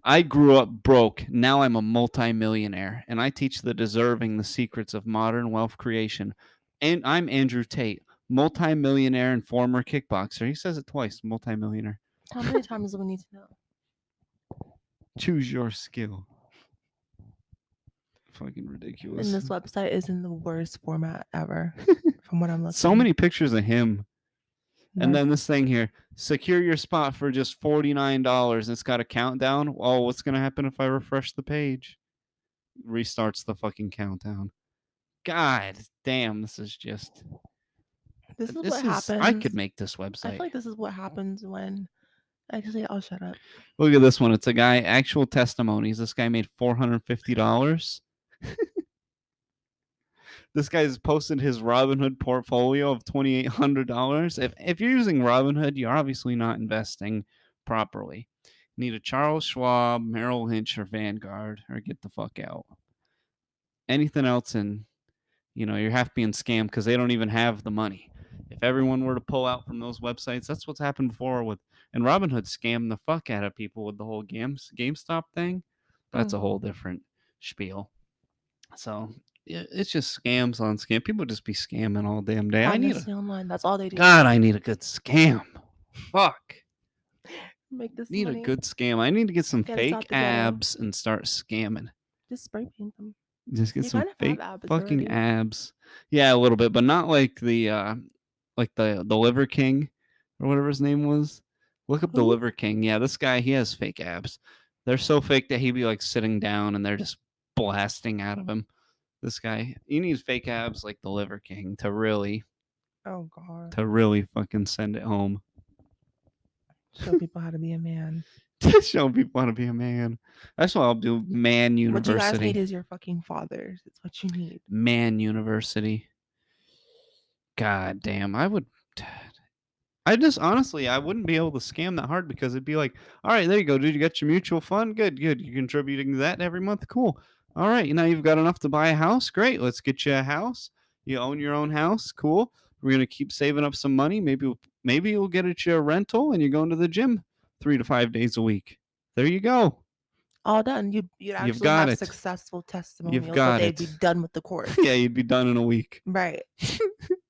I grew up broke. Now I'm a multimillionaire, and I teach the deserving the secrets of modern wealth creation. And I'm Andrew Tate, multimillionaire and former kickboxer. He says it twice, multimillionaire. How many times do we need to know? Choose your skill. Fucking And ridiculous. this website is in the worst format ever, from what I'm So looking. many pictures of him. And That's then this thing here, secure your spot for just $49. It's got a countdown. Oh, what's gonna happen if I refresh the page? Restarts the fucking countdown. God damn, this is just. this is what This is. I could happens. make this I feel website. like this is what happens when actually I'll shut up. Look at this one. It's a guy. Actual testimonies. This guy made $450. This guy's posted his Robinhood portfolio of $2,800. If you're using Robinhood, you're obviously not investing properly. You need a Charles Schwab, Merrill Lynch, or Vanguard, or get the fuck out. Anything else, and you're half being scammed because they don't even have the money. If everyone were to pull out from those websites, that's what's happened before with. And Robinhood scammed the fuck out of people with the whole GameStop thing. That's a whole different spiel. So yeah, it's just scams on scam. People just be scamming all damn day. Honestly, online. That's all they do. God, I need a good scam. Fuck. Make this Need a money. good scam. I need to get some Get us out fake the ghetto. abs and start scamming. Just spray paint them. Just get You some kind of fake have abs fucking already. abs. Yeah, a little bit, but not like the Liver King or whatever his name was. Look up the Who? Liver King. Yeah, this guy, he has fake abs. They're so fake that he'd be like sitting down and they're just blasting out of him. This guy, you need fake abs like the Liver King to really Oh god. fucking send it home. Show people how to be a man. To show people how to be a man. That's what I'll do. Man What you guys need University. is your fucking father. It's what you need. Man University. God damn. I just honestly, I wouldn't be able to scam that hard because it'd be like, all right, there you go, dude. You got your mutual fund. Good. You're contributing to that every month. Cool. All right. Now you've got enough to buy a house. Great. Let's get you a house. You own your own house. Cool. We're going to keep saving up some money. Maybe you'll get you a rental and you're going to the gym 3 to 5 days a week. There you go. All done. You'd You've actually got have it. successful You've testimonials, but got they'd be it. done with the course. Yeah, you'd be done in a week. Right.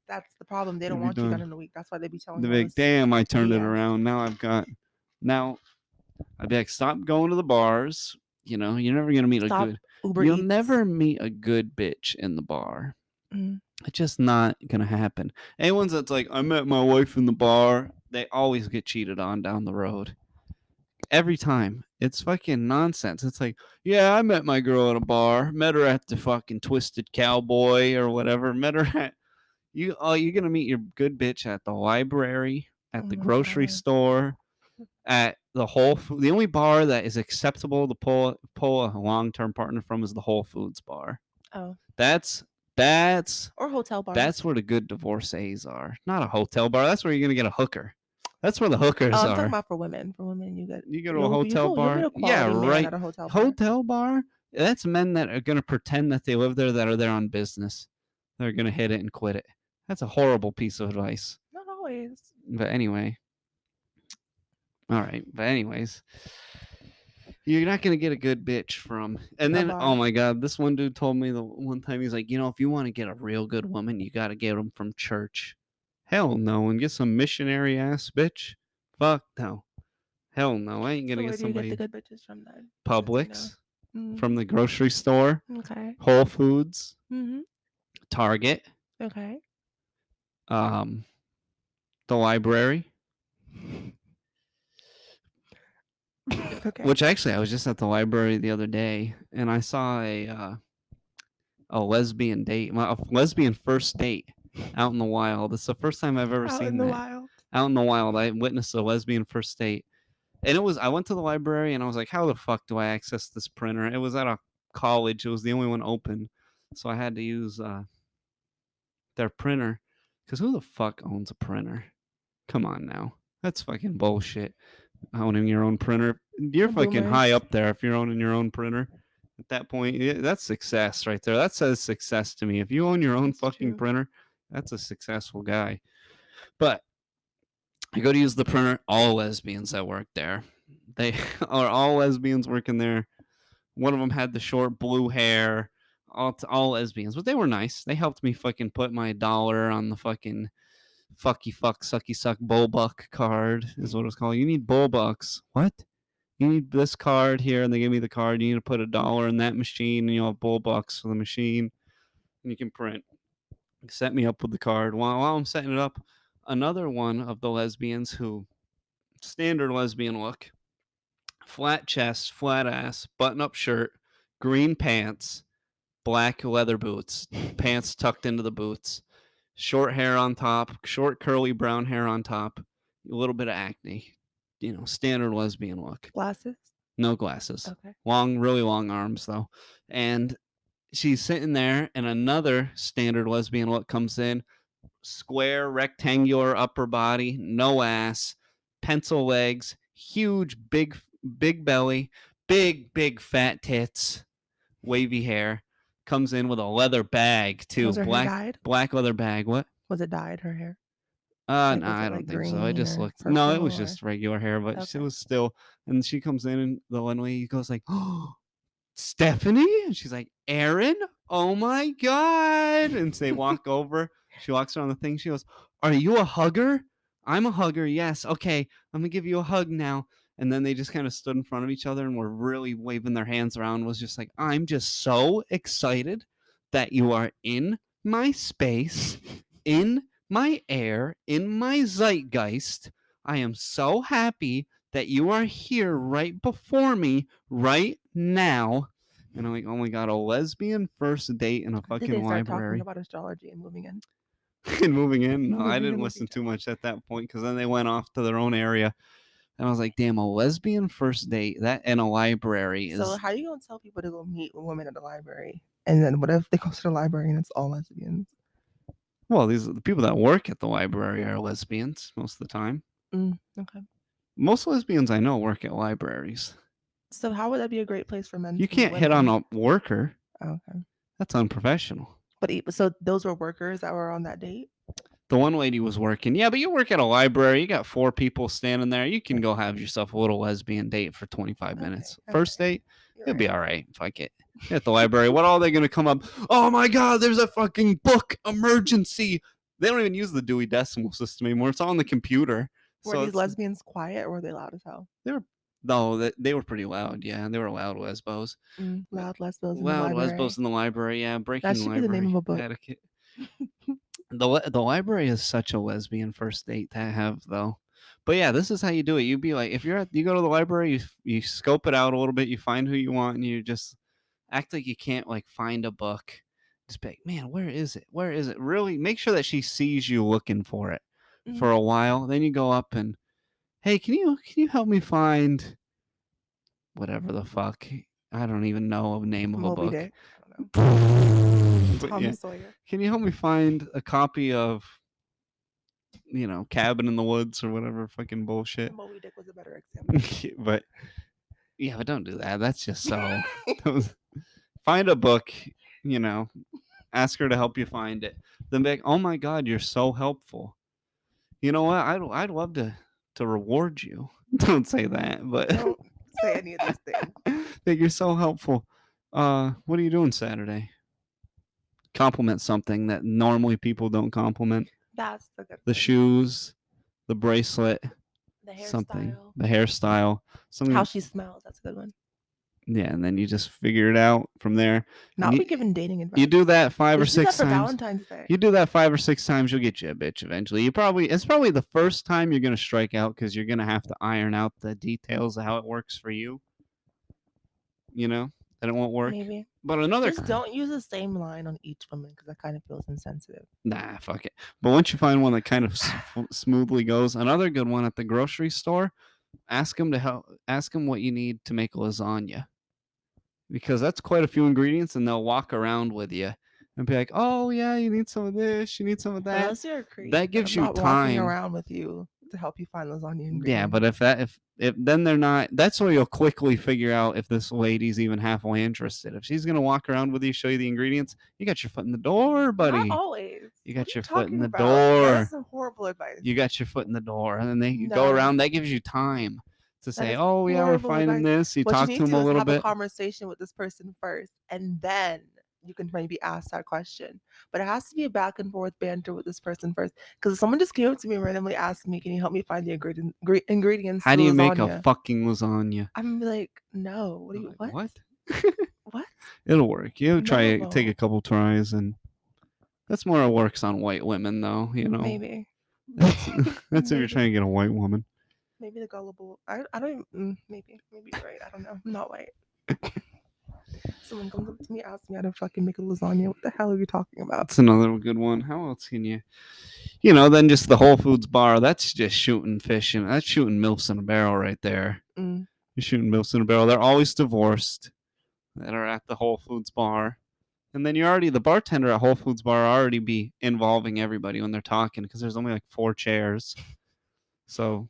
That's the problem. They don't You'd be want you done done. in a week. That's why they be telling The you all big this. damn, I turned it BS. around. Now I'd be like, stop going to the bars. You're never gonna meet Stop a good. Uber You'll Eats. never meet a good bitch in the bar. Mhm. It's just not gonna happen. Anyone that's like, I met my wife in the bar, they always get cheated on down the road. Every time. It's fucking nonsense. It's like, yeah, I met my girl at a bar. Met her at the fucking Twisted Cowboy or whatever. Met her at you're gonna meet your good bitch at the library, at Oh the my grocery God. store, at the Whole Food. The only bar that is acceptable to pull a long term partner from is the Whole Foods bar. Oh. That's Or hotel bars. that's where the good divorcees are. Not a hotel bar. That's where you're gonna get a hooker. That's where the hookers I'm are. talking about for women. For women, you get You go to a hotel you'll bar. get a Yeah, quality man right. at a hotel bar. Hotel bar. That's men that are gonna pretend that they live there, that are there on business. They're gonna hit it and quit it. That's a horrible piece of advice. Not always. But anyway. All right. But anyways, you're not gonna get a good bitch from. And A then, bar. oh my god, this one dude told me the one time, he's like, if you want to get a real good woman, you got to get them from church. Hell no, and get some missionary ass bitch. Fuck no. Hell no, I ain't So gonna where get do you get somebody the good bitches from then? Publix, Mm. from the grocery store, Okay. Whole Foods, Mm-hmm. Target, Okay. the library. Okay. Which actually, I was just at the library the other day, and I saw a lesbian date, a lesbian first date out in the wild. It's the first time I've ever Out seen in the that. wild. Out in the wild, I witnessed a lesbian first date, and I went to the library and I was like, how the fuck do I access this printer? It was at a college. It was the only one open, so I had to use their printer. Because who the fuck owns a printer? Come on now, that's fucking bullshit. Owning your own printer, you're The fucking high boomers. up there if you're owning your own printer. At that point, that's success right there. That says success to me. If you own your own That's fucking true. printer, that's a successful guy. But I go to use the printer. All lesbians that work there, they are all lesbians working there. One of them had the short blue hair. All lesbians, but they were nice. They helped me fucking put my dollar on the fucking fucky fuck sucky suck bullbuck card is what it's called. You need bullbucks. What? You need this card here, and they give me the card. You need to put $1 in that machine, and you'll have $bucks for the machine, and you can print. Set me up with the card. While I'm setting it up, another one of the lesbians who standard lesbian look, flat chest, flat ass, button up shirt, green pants, black leather boots, pants tucked into the boots, short hair on top, short curly brown hair on top, a little bit of acne. Standard lesbian look. Glasses? No glasses. Okay. Long, really long arms though. And she's sitting there, and another standard lesbian look comes in. Square, rectangular upper body, no ass, pencil legs, huge, big belly, big fat tits, wavy hair. Comes in with a leather bag too, Was her hair dyed? black leather bag. What? Was it dyed, her hair? No, Was I it don't like think so. I green just or looked. No, it purple was or? just regular hair, but she Okay. was still. And she comes in, and the one lady goes like, "Oh, Stephanie," and she's like, "Aaron, oh my god!" And so they walk over. She walks around the thing. She goes, "Are you a hugger?" "I'm a hugger. Yes. Okay, I'm gonna give you a hug now." And then they just kind of stood in front of each other and were really waving their hands around. Was just like, "I'm just so excited that you are in my space, in my air, in my zeitgeist. I am so happy that you are here right before me right now." And I'm like, "Oh my god, a lesbian first date in a Did fucking they start talking library." about astrology and moving in? And moving in. No, I Moving didn't in with listen each too other. much at that point because then they went off to their own area. And I was like, damn, a lesbian first date that in a library So is how you gonna tell people to go meet a woman at the library? And then what if they go to the library and it's all lesbians? well, these are the people that work at the library are lesbians most of the time. Okay. Most lesbians I know work at libraries. So how would that be a great place for men You to meet can't hit on women? a worker. Okay. That's unprofessional. But so those were workers that were on that date? The one lady was working. Yeah, but you work at a library. You got 4 people standing there. You can go have yourself a little lesbian date for 25 minutes. Okay. First date, You're it'll be right. all right. Fuck it. At the library, what all they going to come up? "Oh my God, there's a fucking book emergency." They don't even use the Dewey Decimal System anymore. It's on the computer. Were So these lesbians quiet or were they loud as hell? they were, no, they were pretty loud. Yeah, they were loud lesbos. Loud lesbos in the Loud library. lesbos in the library. Yeah, That breaking should be the name of library a book. etiquette. The library is such a lesbian first date to have though. But yeah, this is how you do it. You be like, if you go to the library, you scope it out a little bit, you find who you want, and you just act like you can't like find a book. Just be like, "Man, where is it? Where is it?" Really make sure that she sees you looking for it for a while. Then you go up and, "Hey, can you help me find whatever the fuck? I don't even know the name of a Moby book." Dick. I don't know. But Tom yeah, Sawyer. "Can you help me find a copy of Cabin in the Woods," or whatever fucking bullshit. Moby Dick was a better example. But yeah, but don't do that. That's just so. Find a book, you know, ask her to help you find it. Then be like, "Oh my God, you're so helpful. You know what? I'd love to reward you." Don't say that, but Don't say any of these things. that you're so helpful. What are you doing Saturday? Compliment something that normally people don't compliment. That's the good The one. shoes, the bracelet, The something, hairstyle. the hairstyle, something. How she smells. That's a good one. Yeah, and then you just figure it out from there. Not you, be giving dating advice. you do that five or Just do that six for times. Valentine's Day. You do that 5 or 6 times, you'll get you a bitch eventually. It's probably the first time you're gonna strike out because you're gonna have to iron out the details of how it works for you. That it won't work. Maybe. But another Just don't use the same line on each woman because that kind of feels insensitive. Nah, fuck it. But once you find one that kind of smoothly goes, another good one at the grocery store, ask them to help. Ask them what you need to make lasagna, because that's quite a few ingredients, and they'll walk around with you and be like, "Oh yeah, you need some of this, you need some of that." Unless you're a creep, That gives I'm you not walking time. around with you to help you find lasagna ingredients. Yeah, but if then they're not, that's where you'll quickly figure out if this lady's even halfway interested. If she's gonna walk around with you, show you the ingredients, you got your foot in the door, buddy. Not always. You What got are your foot in talking the about? door. That is some horrible advice. You got your foot in the door, and then you go No. around. That gives you time to That say, is "Oh yeah, we're horrible finding advice. this." You What talk you to need them to a is little have a bit. conversation with this person first, and then you can maybe ask that question. But it has to be a back and forth banter with this person first. Because if someone just came up to me and randomly asked me, "Can you help me find the ingredients How to do the you make a lasagna?" fucking lasagna? I'm gonna be like, "No. What do I'm you like, what? what? What? It'll work. You try No, it it, take a won't. couple tries, and that's more works on white women, though. Maybe, That's that's if you're maybe, trying to get a white woman. maybe the gullible. I don't even. Maybe you're right. I don't know. I'm not white. Someone comes up to me, asks me how to fucking make a lasagna. What the hell are you talking about? That's another good one. How else can then just the Whole Foods bar. That's just shooting fish, and that's shooting milfs in a barrel right there. Mm. You're shooting milfs in a barrel. They're always divorced that are at the Whole Foods bar. And then the bartender at Whole Foods bar already be involving everybody when they're talking because there's only like 4 chairs. So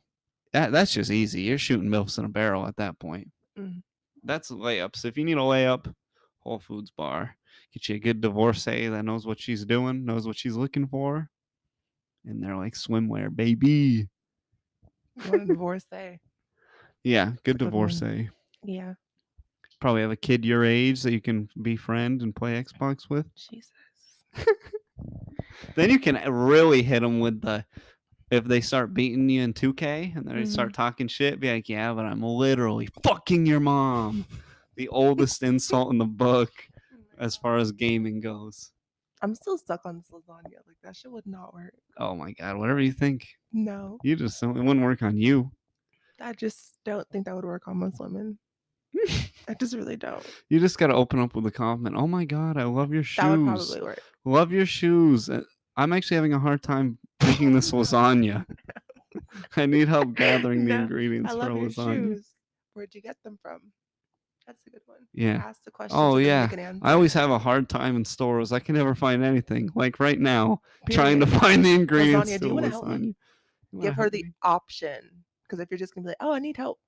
that's just easy. You're shooting milfs in a barrel at that point. Mm. That's layups. If you need a layup, Whole Foods bar. Get you a good divorcee that knows what she's doing, knows what she's looking for. And they're like swimwear, baby. You want a divorcee? Yeah, It's good a good one. divorcee. Yeah. Probably have a kid your age that you can befriend and play Xbox with. Jesus. Then you can really hit them with the if they start beating you in 2K and they start Mm. talking shit, be like, yeah, but I'm literally fucking your mom. The oldest insult in the book Oh my as far god. as gaming goes. I'm still stuck on this lasagna. Like that shit would not work. Oh my god, whatever you think. No. It wouldn't work on you. I just don't think that would work on most women. I just really don't. You just gotta open up with a compliment. Oh my god, I love your That would shoes. probably work. Love your shoes. I'm actually having a hard time making this lasagna. I need help gathering the No. I ingredients for a love your lasagna. shoes. Where'd you get them from? That's a good one. Yeah. Ask the question Oh so then you yeah. can I answer. always have a hard time in stores. I can never find anything. Like right now, trying to Period. find the ingredients Lasagna, to do a you want to help me? lasagna. You want Give to her help the me? option. Because if you're just gonna be like, "Oh, I need help,"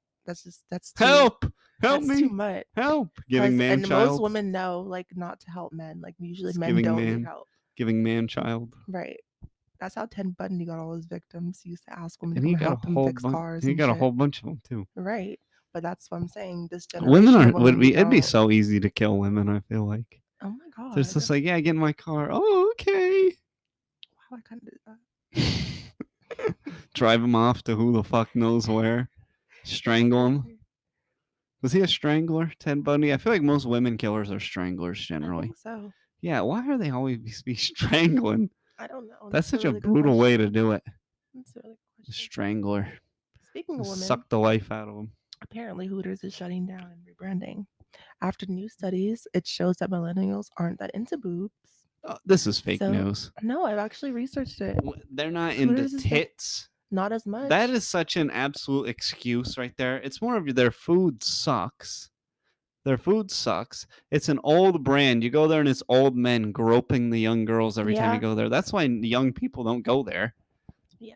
Help! Help that's too me! much. Help! Giving Because man and most child. women know like not to help men. Like usually It's men don't need help. giving man child. Right. That's how Ted Bundy got all his victims. He used to ask women to And come help him fix cars he and got a shit. whole bunch of them too. Right. But that's what I'm saying. This Women generation of are would women, we be it'd be don't. so easy to kill women. I feel like Oh my they're just god. like, yeah, get in my car. Oh, okay. Wow, I kind of did that. Drive him off to who the fuck knows where. That's Strangle him. crazy. Was he a strangler, Ted Bundy? I feel like most women killers are stranglers I generally. think so. Yeah, why are they always be strangling? I don't know. That's That's a such a really good brutal way to question. do it. That's a really good A question. strangler. Speaking of Just women, suck the life out of them. apparently Hooters is shutting down and rebranding. After new studies, it shows that millennials aren't that into boobs. This is fake So, news. no, I've actually researched it. They're not into Hooters is tits. not as That much. is such an absolute excuse right there. It's more of their food sucks. Their food sucks. It's an old brand. You go there and it's old men groping the young girls every time you Yeah. go there. That's why young people don't go there. Yeah.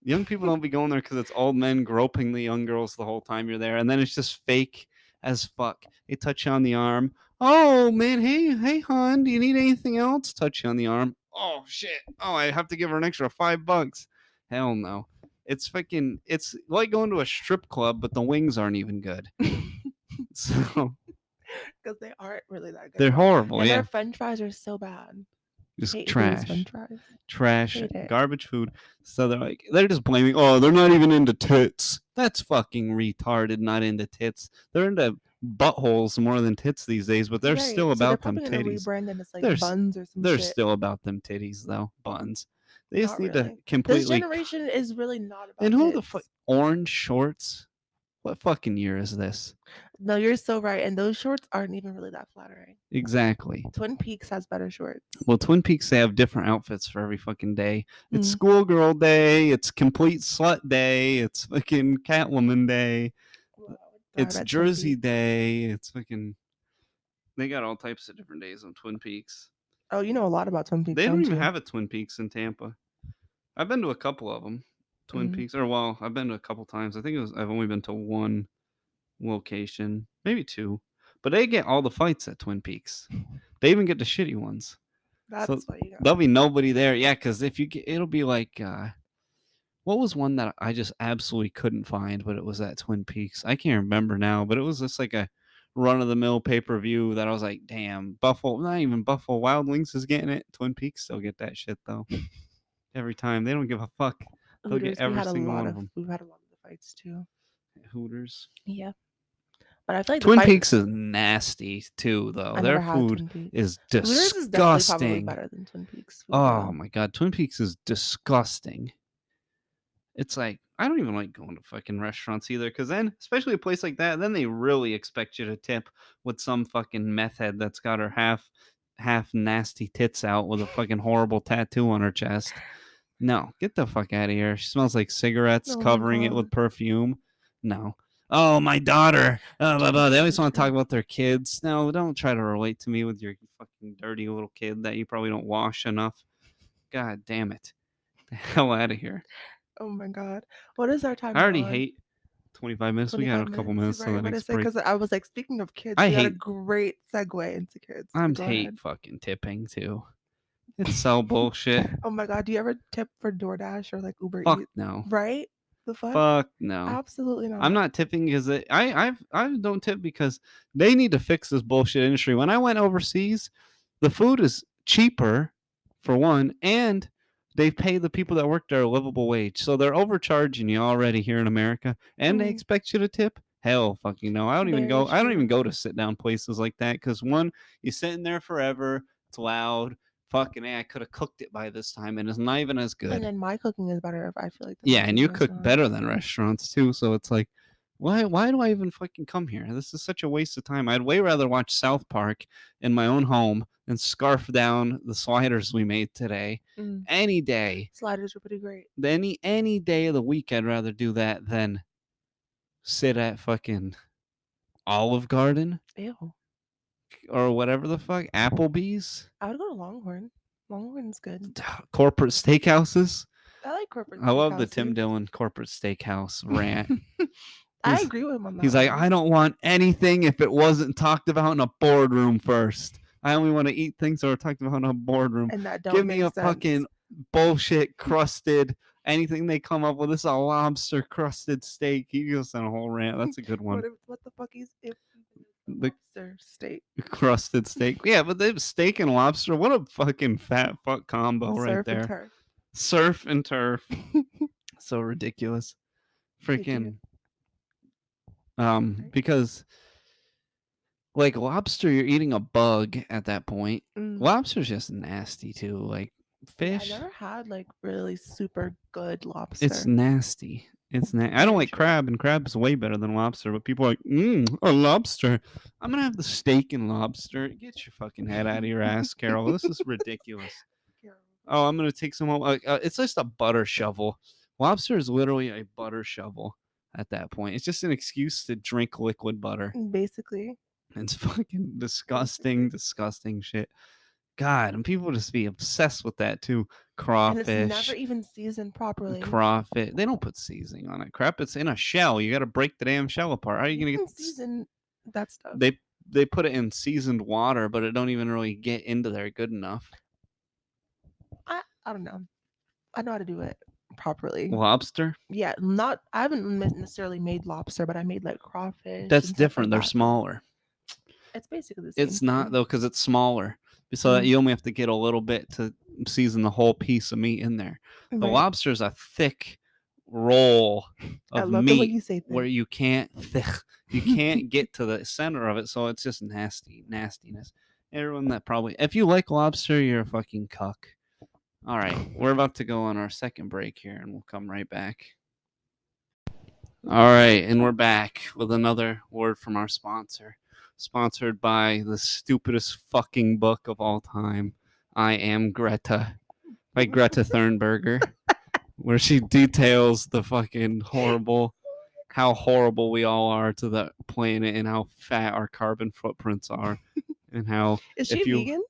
Young people don't be going there because it's old men groping the young girls the whole time you're there, and then it's just fake as fuck. They touch you on the arm. Oh man, hey hon, do you need anything else? Touch you on the arm. Oh shit. Oh, I have to give her an extra $5. Hell no. It's fucking. It's like going to a strip club, but the wings aren't even good. So Because they aren't really that good they're at all. horrible. And their Yeah, french fries are so bad. just Hate Hooters trash. french fries. Trash, Hate it. garbage food. So they're just blaming. Oh, they're not even into tits. That's fucking retarded. Not into tits. They're into buttholes more than tits these days. But they're Right. still So they're about them probably going to titties. rebrand and it's like They're buns or some they're shit. still about them titties though. Buns. They just Not need to really. This completely. generation is really not And about who tits. the fuck? Orange shorts. What fucking year is this? No, you're so right. And those shorts aren't even really that flattering. Exactly. Twin Peaks has better shorts. Well, Twin Peaks, they have different outfits for every fucking day. It's Mm. schoolgirl day. It's complete slut day. It's fucking Catwoman day. Well, I would It's thrive at Twin Jersey Peaks. day. It's fucking. They got all types of different days on Twin Peaks. Oh, you know a lot about Twin Peaks, They don't don't even you? have a Twin Peaks in Tampa. I've been to a couple of them. Twin Mm. Peaks, or well, I've been to a couple times. I think I've only been to one location, maybe two. But they get all the fights at Twin Peaks. They even get the shitty ones. So That's what you got. there'll be nobody there. Yeah, because if you get, it'll be like, what was one that I just absolutely couldn't find, but it was at Twin Peaks. I can't remember now, but it was just like a run of the mill pay per view that I was like, damn, Buffalo, not even Buffalo Wild Wings is getting it. Twin Peaks still get that shit though. Every time they don't give a fuck. They'll get Hooters, every single one of them. we've had a lot of the fights too. Hooters. Yeah. But I feel like the Twin fight Peaks is nasty too, though. I Their never had food Twin Peaks. is Hooters is definitely probably disgusting. better than Twin Peaks food Oh though. my god, Twin Peaks is disgusting. It's like I don't even like going to fucking restaurants either, because then, especially a place like that, then they really expect you to tip with some fucking meth head that's got her half nasty tits out with a fucking horrible tattoo on her chest. No, get the fuck out of here. She smells like cigarettes Oh my covering it with god. perfume. No. Oh, my daughter. Blah, blah. They always want to talk about their kids. No, don't try to relate to me with your fucking dirty little kid that you probably don't wash enough. God damn it. The hell out of here. Oh my god. What is our I timer already on? hate 25 minutes. We got 25 a couple minutes. minutes Right. to the I'm gonna next say break. because I was like, speaking of kids, I we got a hate great segue into kids. I But go hate ahead. fucking tipping too. It's so bullshit. Oh my god, do you ever tip for DoorDash or like Uber Fuck Eats? no. Right? The fuck? Fuck no. Absolutely not. I'm not tipping because I don't tip because they need to fix this bullshit industry. When I went overseas, the food is cheaper for one, and they pay the people that work there a livable wage. So they're overcharging you already here in America, and they Mm, expect you to tip. Hell, fucking no. I don't even very go. I don't even true. go to sit down places like that because one, you're sitting there forever. It's loud. Fucking I could have cooked it by this time, and it's not even as And good. then my cooking is better if I feel like than Yeah, and you working in cook better restaurants. than restaurants too, so it's like, why do I even fucking come here? This is such a waste of time. I'd way rather watch South Park in my own home and scarf down the sliders we made today Mm, any day. sliders are pretty great. Any day of the week I'd rather do that than sit at fucking Olive Garden Ew. or whatever the fuck, Applebee's, I would go to Longhorn. Longhorn's good. corporate steakhouses. I like corporate I love the Tim steakhouses. Dillon corporate steakhouse rant. I He's agree with him on that He's like, one. I don't want anything if it wasn't talked about in a boardroom first. I only want to eat things that are talked about in a boardroom. And that Give don't me make a sense. fucking bullshit crusted anything they come up with. This is a lobster crusted steak. He goes on a whole rant. That's a good one. What the fuck is if The lobster steak? crusted steak. Yeah, but they have steak and lobster. What a fucking fat fuck combo right Surf and there. turf. Surf and turf. So ridiculous. Idiot. Freaking Right? because like lobster, you're eating a bug at that point. Mm. Lobster's just nasty too. Like Yeah, I fish, never had like really super good lobster. it's nasty. I don't Very like true. crab, and crab's way better than lobster. But people are like, a lobster. I'm gonna have the steak and lobster. Get your fucking head out of your ass, Carol. This is ridiculous. Oh, I'm gonna take some. It's just a butter shovel. Lobster is literally a butter shovel at that point. It's just an excuse to drink liquid butter. Basically. It's fucking disgusting, disgusting shit. God, and people just be obsessed with that too. And it's never Crawfish, even seasoned properly. crawfish. They don't put seasoning on it. Crap, it's in a shell. You got to break the damn shell apart. How are you You gonna can get? season that stuff. They put it in seasoned water, but it don't even really get into there good enough. I don't know. I know how to do it properly. Lobster. Yeah, not I haven't necessarily made lobster, but I made like crawfish. That's and stuff different. like They're that. smaller. It's basically the same. It's not thing. though, because it's smaller. So that Mm. you only have to get a little bit to season the whole piece of meat in there. The Right. lobster is a thick roll I of love the way meat you say where thick. you can't get to the center of it, so it's just nastiness. Everyone that probably, if you like lobster, you're a fucking cuck. All right, we're about to go on our second break here, and we'll come right back. All right, and we're back with another word from our sponsor. Sponsored by the stupidest fucking book of all time, I Am Greta, by Greta Thunberg, where she details the fucking how horrible we all are to the planet and how fat our carbon footprints are, and how Is she vegan?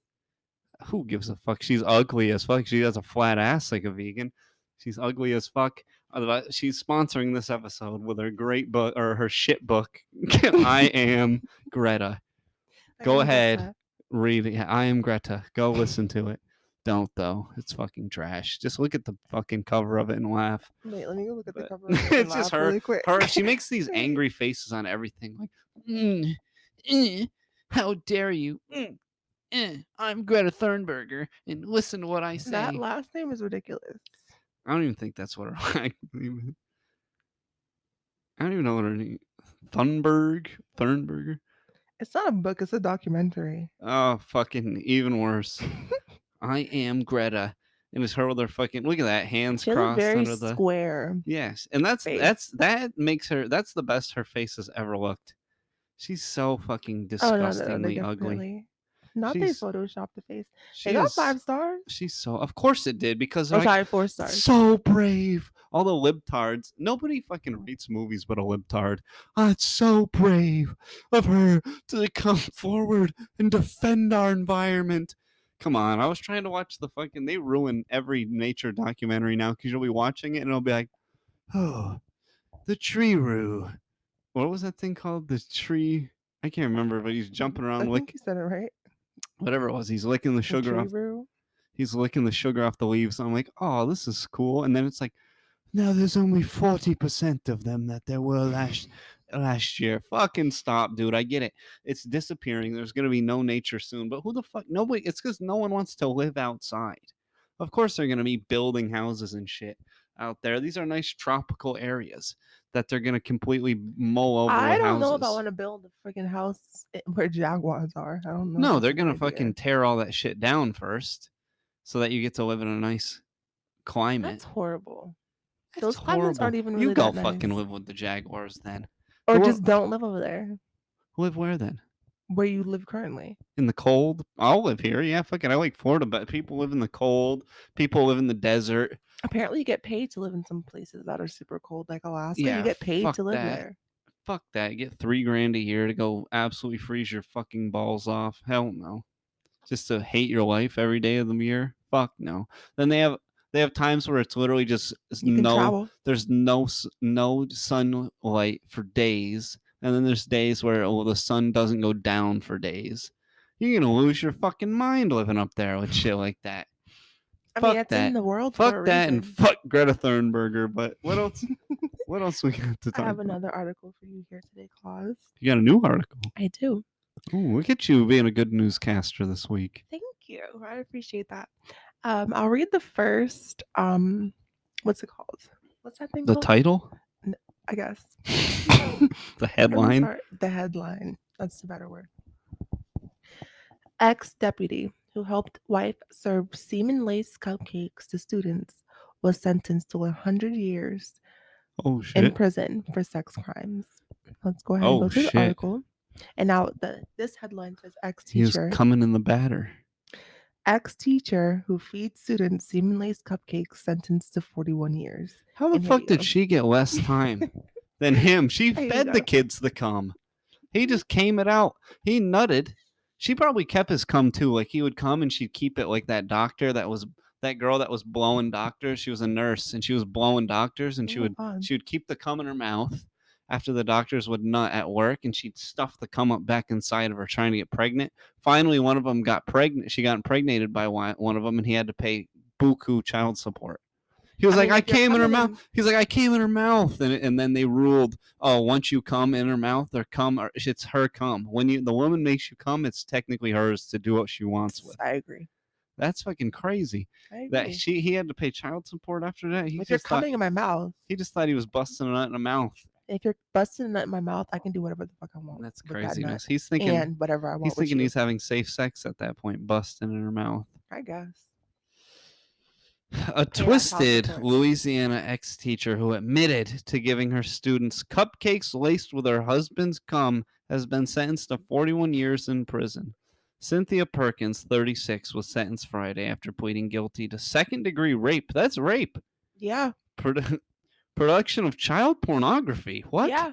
who gives a fuck? She's ugly as fuck. She has a flat ass like a vegan. She's ugly as fuck. Otherwise, she's sponsoring this episode with her great book or her shit book. I Am Greta. Go ahead, read it. I Am Greta. Go listen to it. Don't though. It's fucking trash. Just look at the fucking cover of it and laugh. Wait, let me go look at the But cover of it and it's just laugh really quick. She makes these angry faces on everything, like, How dare you? I'm Greta Thunberger, and listen to what I That say. last name is ridiculous. I don't even think that's what her. I don't even know what her name. Thunberger. It's not a book, it's a documentary. Oh, fucking even worse. I am Greta, and it's her with her fucking. Look at that, hands She has a crossed very under the. square Yes, and that's face. that makes her. That's the best her face has ever looked. She's so fucking Oh no, they disgustingly ugly. definitely not they She's photoshopped the face. They she got is 5 stars. she's so of course it did because they're Oh, like sorry, 4 stars. so brave. All the libtards. Nobody fucking rates movies but a libtard. It's so brave of her to come forward and defend our environment. Come on, I was trying to watch the fucking. They ruin every nature documentary now because you'll be watching it and it'll be like, oh, the tree roo. What was that thing called? The tree. I can't remember, but he's jumping I around think lick you said it right. whatever it was. He's licking the The sugar tree off. brew. He's licking the sugar off the leaves. I'm like, oh, this is cool. And then it's like, now there's only 40% of them that there were last year. Fucking stop, dude. I get it. It's disappearing. There's gonna be no nature soon. But who the fuck? Nobody. It's because no one wants to live outside. Of course, they're gonna be building houses and shit out there. These are nice tropical areas that they're gonna completely mull over I with don't know if I houses. want to build a freaking house where jaguars are. I don't know if No, that's they're a good gonna idea. fucking tear all that shit down first, so that you get to live in a nice climate. That's horrible. That's Those climates aren't horrible. even You really go that fucking nice. live with the Jaguars then. Or Who just don't live over there live where then? where you live currently. In the cold? I'll live here. Yeah, fucking I like Florida, but people live in the cold. People live in the desert. Apparently, you get paid to live in some places that are super cold, like Alaska. You Yeah, get paid fuck to live that. there. Fuck that. Get $3,000 a year to go absolutely freeze your fucking balls off. Hell no. Just to hate your life every day of the year. Fuck no. Then they have times where it's literally just You can travel. there's no sunlight for days, and then there's days where the sun doesn't go down for days. You're gonna lose your fucking mind living up there with shit like that. I mean, Fuck it's in that. the world for a Fuck that and reason. fuck Greta Thunberger. But what else? What else we got to I talk have about? another article for you here today, Claus. You got a new article. I do. Oh, look at you being a good newscaster this week. Thank you. I appreciate that. I'll read the first. What's it called? What's that thing The called? title? I guess. The I'm headline? sorry. The headline. That's the better word. Ex-deputy who helped wife serve semen-laced cupcakes to students was sentenced to 100 years Oh in shit. prison for sex crimes. Let's go ahead and Oh go to the shit. article. And now this headline says He was ex-teacher coming in the batter. ex-teacher who feeds students semen-laced cupcakes sentenced to 41 years. How the And here fuck you did go. she get less time than him? She There you fed the go. kids the cum. He just came it out. He nutted. She probably kept his cum too. Like he would come and she'd keep it like that doctor that girl that was blowing doctors. She was a nurse and she was blowing doctors and Oh she my would god. she would keep the cum in her mouth after the doctors would nut at work and she'd stuff the cum up back inside of her trying to get pregnant. Finally, one of them got pregnant. She got impregnated by one of them and he had to pay buku child support. He was I like, mean, I if you're came in her coming mouth. in, He's like, I came in her mouth, and then they ruled, oh, once you come in her mouth or come, or it's her cum. When the woman makes you come, it's technically hers to do what she wants with. I agree. That's fucking crazy. I That agree. he had to pay child support after that. If you're coming in my mouth, He just thought he was busting a nut in the mouth. if you're busting a nut in my mouth, I can do whatever the fuck I want That's with that nut craziness. He's thinking and whatever I want with you. he's having safe sex at that point, busting in her mouth. I guess. A Pay that child twisted support. Louisiana ex-teacher who admitted to giving her students cupcakes laced with her husband's cum has been sentenced to 41 years in prison. Cynthia Perkins, 36, was sentenced Friday after pleading guilty to second-degree rape. That's rape. Yeah. Production of child pornography. What? Yeah.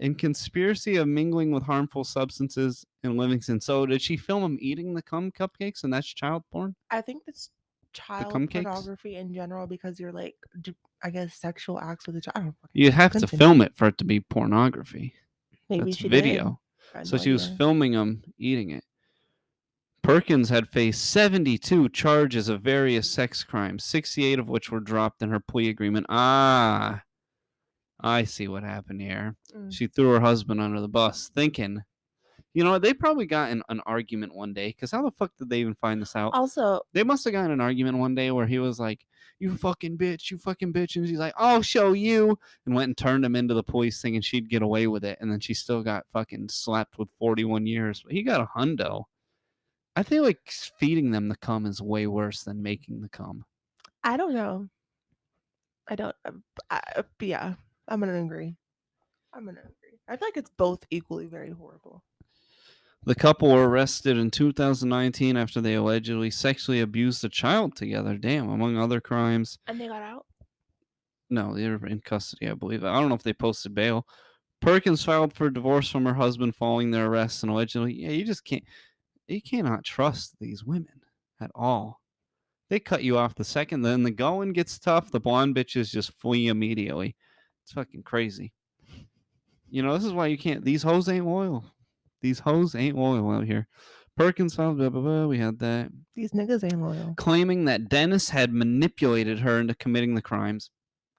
And conspiracy of mingling with harmful substances in Livingston. So did she film him eating the cum cupcakes and that's child porn? I think it's child cum cakes? pornography in general because you're like, I guess, sexual acts with a child. I don't fucking You have to continue. film it for it to be pornography. Maybe That's she video. did. I had So no she was idea. filming him eating it. Perkins had faced 72 charges of various sex crimes, 68 of which were dropped in her plea agreement. Ah, I see what happened here. Mm. She threw her husband under the bus, thinking You know, they probably got in an argument one day. Because how the fuck did they even find this out? Also, They must have gotten in an argument one day where he was like, "You fucking bitch, you fucking bitch," and she's like, "I'll show you," and went and turned him into the police thinking she'd get away with it, and then she still got fucking slapped with 41 years. But he got a hundo. I feel like feeding them the cum is way worse than making the cum. I don't know. I don't. Yeah, I'm gonna agree. I'm gonna agree. I feel like it's both equally very horrible. The couple were arrested in 2019 after they allegedly sexually abused a child together. Damn, among other crimes. And they got out. No, they were in custody, I believe. I don't know if they posted bail. Perkins filed for divorce from her husband following their arrest and allegedly, yeah, you cannot trust these women at all. They cut you off the second, then the going gets tough. The blonde bitches just flee immediately. It's fucking crazy. You know, this is why you can't. These hoes ain't loyal. These hoes ain't loyal out here. Perkins filed, blah, blah, blah. We had that. These niggas ain't loyal. Claiming that Dennis had manipulated her into committing the crimes.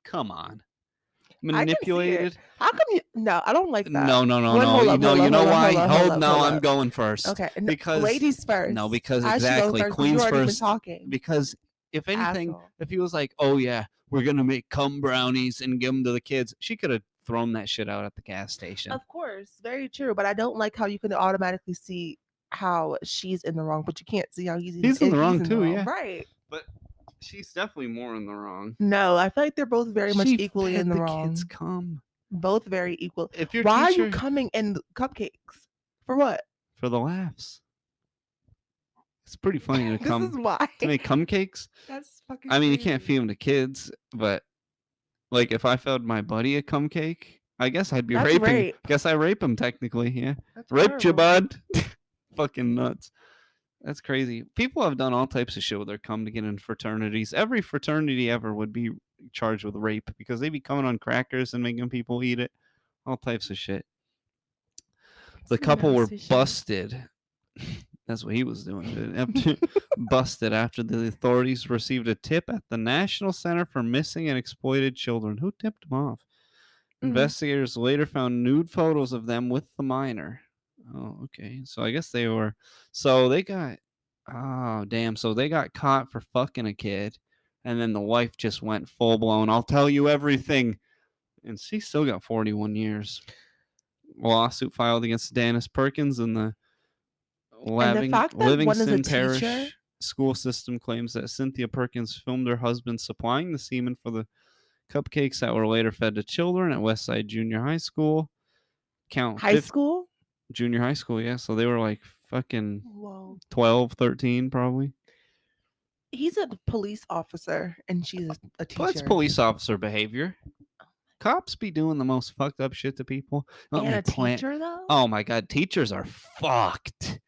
Come on. I can see it. Manipulated? How come you? No, I don't like that. No, no, no, Hold no. up, You know, hold up, you know hold up, why? hold up, Hold hold up, no, hold I'm up. going first. Okay, Because ladies first. no, because I should go exactly first 'cause Queens you already been first. talking. Because if anything, Asshole. if he was like, "Oh yeah, we're gonna make cum brownies and give them to the kids," she could have thrown that shit out at the gas station. Of course, very true. But I don't like how you can automatically see how she's in the wrong, but you can't see how He's in the wrong too, yeah. Right. But she's definitely more in the wrong. No, I feel like they're both very much She equally fed in the the wrong. kids cum. Both very equal. If your Why are teacher you coming in cupcakes? For what? for the laughs, it's pretty funny to This come is why. to make cum cakes. That's fucking I mean, you can't crazy. feed them to kids, but like if I fed my buddy a cum cake, I guess I'd be That's raping. rape. Guess I rape him technically. Yeah, That's raped you, horrible. bud. Fucking nuts. That's crazy. People have done all types of shit with their cum to get in fraternities. Every fraternity ever would be charged with rape because they be coming on crackers and making people eat it. All types of shit. The Some couple were nasty shit. busted. That's what he was doing. Dude. After, busted after the authorities received a tip at the National Center for Missing and Exploited Children. Who tipped them off? Mhm. Investigators later found nude photos of them with the minor. Oh, okay. So I guess they were. So they got. Oh, damn. So they got caught for fucking a kid. And then the wife just went full blown. I'll tell you everything. And she still got 41 years. Lawsuit filed against Dennis Perkins and the And the fact that one is a Livingston teacher, Parish school system claims that Cynthia Perkins filmed her husband supplying the semen for the cupcakes that were later fed to children at Westside Junior High School. Count high school. junior high school, yeah. So they were like fucking Whoa. 12, 13 probably. He's a police officer and she's a teacher. But it's police officer behavior. Cops be doing the most fucked up shit to people. Let And me a plant. teacher though. Oh my god, teachers are fucked.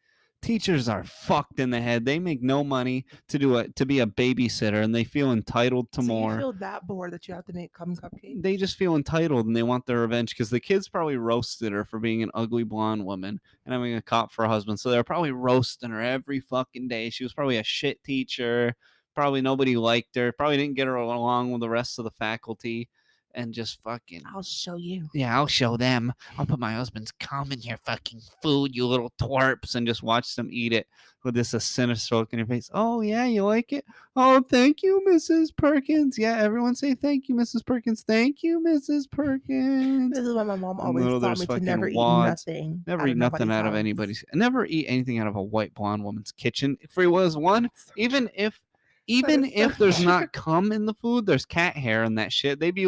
Teachers are fucked in the head. They make no money to be a babysitter, and they feel entitled to so more. you feel that bored that you have to make cum cupcakes? They just feel entitled and they want their revenge because the kids probably roasted her for being an ugly blonde woman and having a cop for a husband. So they're probably roasting her every fucking day. She was probably a shit teacher. Probably nobody liked her. Probably didn't get her along with the rest of the faculty. And just fucking. I'll show you. Yeah, I'll show them. I'll put my husband's cum in your fucking food, you little twerps, and just watch them eat it with this a sinister look in your face. Oh, yeah, you like it? Oh, thank you, Mrs. Perkins. Yeah, everyone say thank you, Mrs. Perkins. Thank you, Mrs. Perkins. This is why my mom And always little taught there's me to fucking never eat wads. nothing. Never out eat of nothing nobody's out of house. anybody's. Never eat anything out of a white blonde woman's kitchen. If there was one, That's so even true. if That is so there's true. not cum in the food, there's cat hair and that shit. They be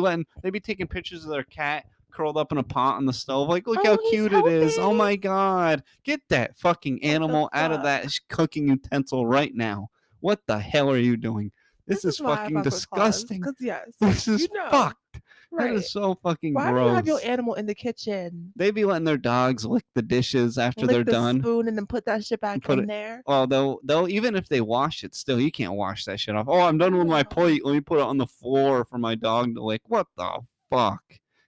taking pictures of their cat curled up in a pot on the stove. Like, look how Oh, he's cute it is. Oh helping. my god. Get that fucking What the animal out of that fuck? cooking utensil right now. What the hell are you doing? This is why I fucking fuck with Kloss, disgusting. 'cause yes, This is you know, fucked. That right? is so fucking Why do you have your gross. animal in the kitchen? They be letting their dogs lick the dishes after Lick they're the done. spoon and then put that shit back Put in it. there. Oh, they'll even if they wash it, still you can't wash that shit off. Oh, I'm done with my No. plate. Let me put it on the floor for my dog to lick. What the fuck?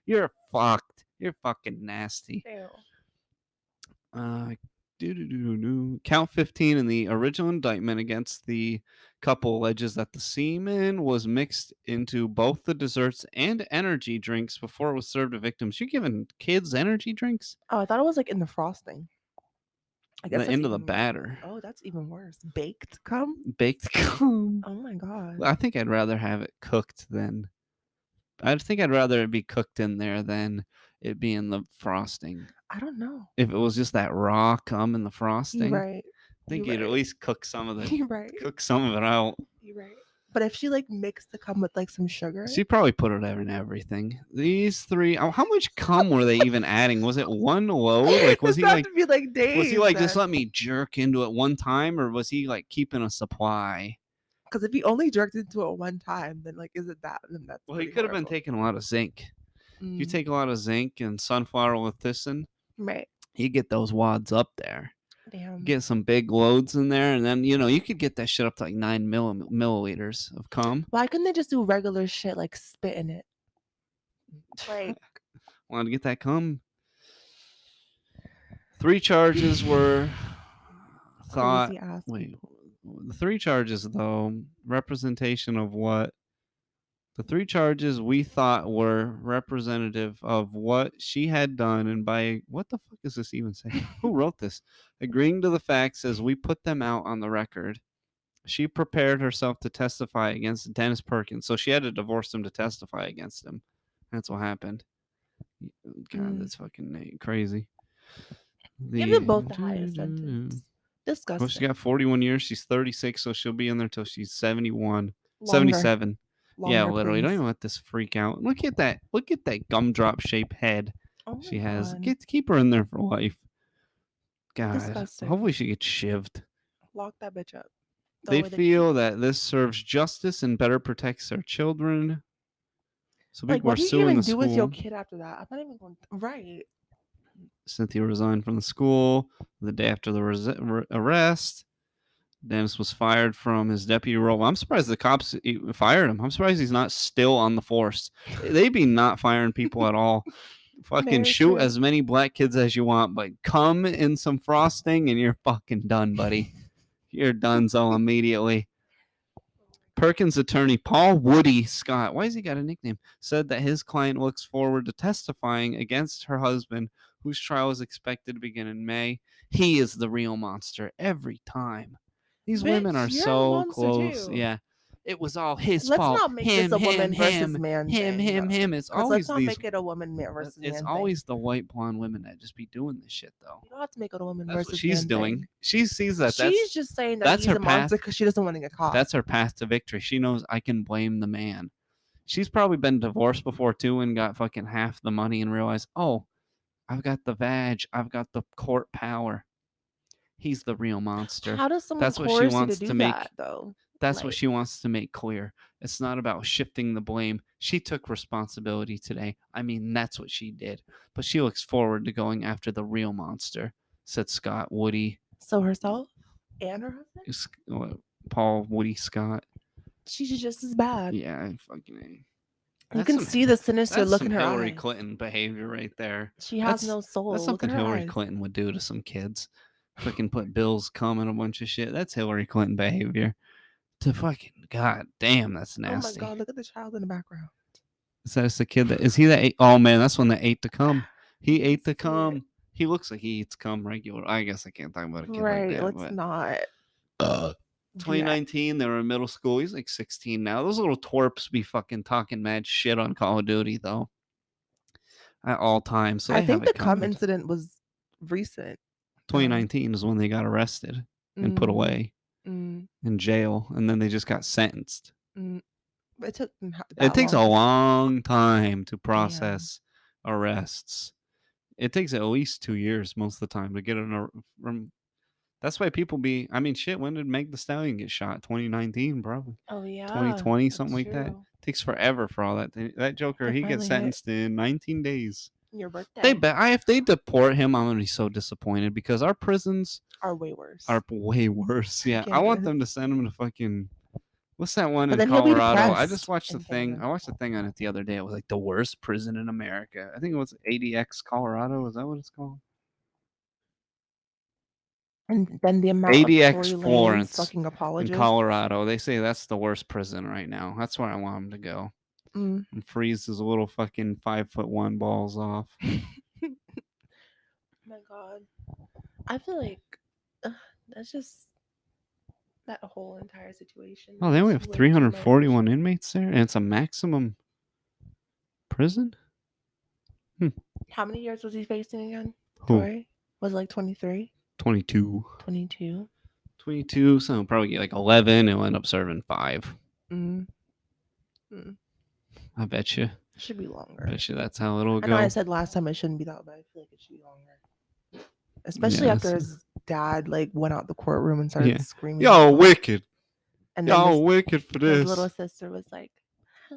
You're fucked. You're fucking nasty. Ew. Count 15 in the original indictment against the couple alleges that the semen was mixed into both the desserts and energy drinks before it was served to victims. You giving kids energy drinks? Oh, I thought it was like in the frosting. I The guess that's end of the even worse. batter. Oh, that's even worse. Baked cum? Baked cum. Oh my god. I think I'd rather have it cooked than. I think I'd rather it be cooked in there than it be in the frosting. I don't know. If it was just that raw cum in the You're frosting, right. I think You're you'd at right. least cook some of You're right. it out. You're right. But if she like mixed the cum with like some sugar, She probably put it in everything. These three, how much cum were they even adding? Was it one load? Like, was it's he got like, to be like days. just let me jerk into it one time, or was he like keeping a supply? Because if he only jerked into it one time, then like is it that? Then that's Well, he pretty could have been horrible. taking a lot of zinc. You Mm, take a lot of zinc and sunflower lecithin, right. you get those wads up there. Damn. Get some big loads in there, and then you could get that shit up to like 9 milliliters of cum. Why couldn't they just do regular shit like spit in it? Like Wanted to get that cum. 3 charges were thought. crazy ass Wait, people. the 3 charges though representation of what? The 3 charges we thought were representative of what she had done, and by what the fuck does this even say? Who wrote this? Agreeing to the facts as we put them out on the record. She prepared herself to testify against Dennis Perkins, so she had to divorce him to testify against him. That's what happened. God, that's fucking crazy. Give them both the highest sentence. Well, Disgusting. she got 41 years. She's 36, so she'll be in there till she's 71. Longer. 77. Yeah, Longer, literally. Don't please. even let this freak out. Look at that. Look at that gumdrop shaped head Oh my she has. God. Keep her in there for life. God. Disgusting. Hopefully she gets shivved. Lock that bitch up. They feel that this serves justice and better protects their children. So like, people what are do you suing even the do with your school. kid after that? I'm not even going. Right. Cynthia resigned from the school the day after the arrest. Dennis was fired from his deputy role. I'm surprised the cops fired him. I'm surprised he's not still on the force. They be not firing people at all. Fucking Very shoot true. as many black kids as you want, but come in some frosting and you're fucking done, buddy. You're done so immediately. Perkins' attorney, Paul Woody Scott, why has he got a nickname? Said that his client looks forward to testifying against her husband, whose trial is expected to begin in May. He is the real monster every time. These women are Bitch, you're a so monster close. too. Yeah. It was all his Let's fault. not make this a woman versus man thing. Him. It's Because let's always not these. make it a woman versus It's man always the white blonde women that just be doing this shit, though. thing. You don't have to make it a woman That's versus what she's man doing. thing. She sees that. She's just saying that that's he's her a monster path. because she doesn't want to get caught. That's her path to victory. She knows I can blame the man. She's probably been divorced before too and got fucking half the money and realized, oh, I've got the vag, I've got the court power. He's the real monster. How does someone That's what she coerce you to wants do to make. that, though? That's what she wants to make clear. It's not about shifting the blame. She took responsibility today. I mean, that's what she did. But she looks forward to going after the real monster, said Scott Woody. So herself and her husband? Paul Woody Scott. She's just as bad. Yeah, I fucking. You can see the sinister look in her Hillary eyes. Clinton behavior right there. She has no soul. That's Look something at her Hillary eyes. Clinton would do to some kids. Fucking put bills cum in a bunch of shit. That's Hillary Clinton behavior. To fucking god damn, that's nasty. Oh my god, look at the child in the background. Is that just a kid that is he that ate? Oh man, that's one that ate the cum. He ate the see cum. it. He looks like he eats cum regular. I guess I can't talk about a kid Right, like that. let's But not. 2019, they were in middle school. He's like 16 now. Those little twerps be fucking talking mad shit on Call of Duty though. At all times. So I they have think the it cum coming. incident was recent. 2019 is when they got arrested and put away in jail, and then they just got sentenced. It took them It takes a long. long time to process arrests. It takes at least 2 years most of the time to get an. That's why people be. I mean, shit. When did Meg the Stallion get shot? 2019, probably. Oh yeah, 2020, something like that. true. Takes forever for all that. That Joker, To he finally gets hit. sentenced in 19 days. Your birthday. If they deport him, I'm gonna be so disappointed because our prisons are way worse. Are way worse. Yeah, I want them to send him to fucking. What's that one But in then he'll be Colorado? I depressed just watched the in thing. Canada. I watched the thing on it the other day. It was like the worst prison in America. I think it was ADX Colorado. Is that what it's called? And then the amount ADX of Tory Lanez Florence fucking in apologists. Colorado. They say that's the worst prison right now. That's where I want him to go. And freeze his little fucking 5'1" balls off. My God, I feel like ugh, that's just that whole entire situation Oh, is they only just have way too 341 much. inmates there, and it's a maximum prison. Hmm. How many years was he facing again? Who? Troy was it like 23, 22. 22. 22. So he'll probably get like 11. He'll end up serving 5. Mm, mm. I bet you. Should be longer. Bet you that's how it'll I know I go. said last time it shouldn't be that, but I feel like it should be longer. Especially after Yes. his dad like went out the courtroom and started Yeah. screaming Y'all about, wicked. and then Y'all wicked for his little this. sister was like,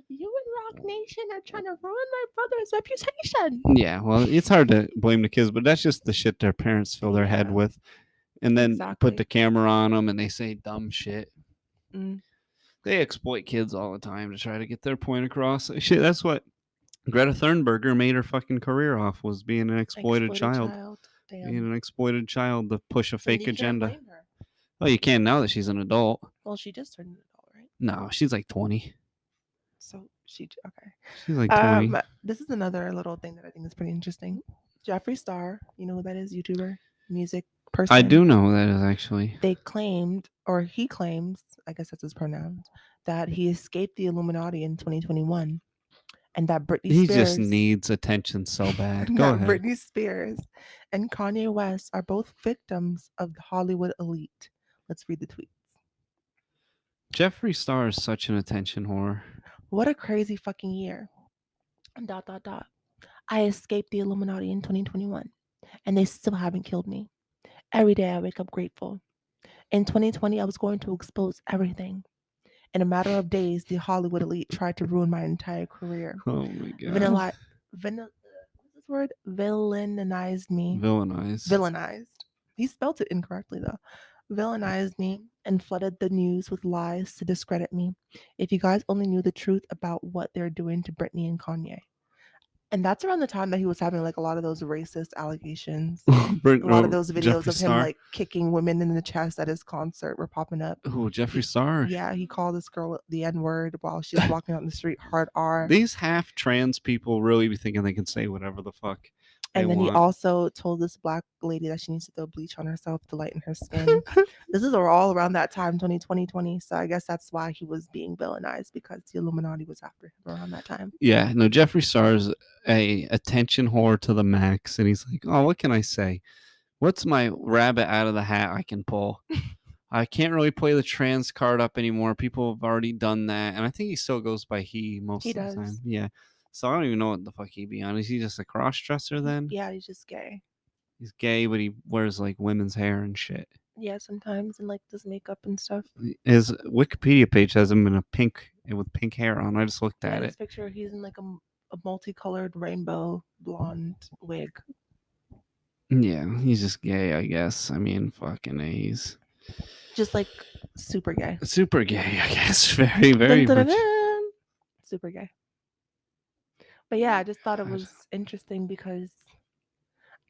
"You and Rock Nation are trying to ruin my brother's reputation." Yeah, well, it's hard to blame the kids, but that's just the shit their parents fill their head Yeah, with. And then put exactly. the camera on them and they say dumb shit. Mm. They exploit kids all the time to try to get their point across. Shit, that's what Greta Thunberger made her fucking career off, was being an exploited Exploited child. child. Being Damn. an exploited child to push a So then fake you can't agenda. blame her. Oh, you can now that she's an adult. Well, she just turned an adult, right? No, she's like 20. So she okay. She's like 20. This is another little thing that I think is pretty interesting. Jeffree Star, you know who that is? YouTuber, music I person. do know who that is actually. They claimed, or he claims, I guess that's his pronouns, that he escaped the Illuminati in 2021, and that Britney He just Spears, needs attention so bad. Go that ahead. Britney Spears and Kanye West are both victims of the Hollywood elite. Let's read the tweet. Jeffree Star is such an attention whore. What a crazy fucking year. Dot dot dot. I escaped the Illuminati in 2021, and they still haven't killed me. Every day I wake up grateful. In 2020, I was going to expose everything. In a matter of days, the Hollywood elite tried to ruin my entire career. Oh my god. What's this word? Villainized me. Villainized. Villainized. He spelled it incorrectly though. Villainized me and flooded the news with lies to discredit me. If you guys only knew the truth about what they're doing to Britney and Kanye. And that's around the time that he was having like a lot of those racist allegations. A lot of those videos Jeffree of him Star. like kicking women in the chest at his concert were popping up. Oh, Jeffree Star. Yeah, he called this girl the N word while she was walking out in the street, hard R. These half trans people really be thinking they can say whatever the fuck they And then he want. also told this black lady that she needs to throw bleach on herself to lighten her skin. This is all around that time, 2020. So I guess that's why he was being villainized, because the Illuminati was after him around that time. Yeah, no, Jeffree Star is a attention whore to the max, and he's like, oh, what can I say? What's my rabbit out of the hat I can pull? I can't really play the trans card up anymore. People have already done that, and I think he still goes by he most He of the does. time. Yeah, so I don't even know what the fuck he'd be on. Is he just a cross dresser then? Yeah, he's just gay. He's gay, but he wears like women's hair and shit. Yeah, sometimes, and like does makeup and stuff. His Wikipedia page has him in a pink with pink hair on. I just looked Yeah, at this it. picture, he's in like a multicolored rainbow blonde wig. Yeah, he's just gay, I guess. I mean, fucking A, he's Just like super gay. super gay, I guess. Very, Dun, very dun, dun, much. dun. Super gay. But yeah, I just thought it was interesting because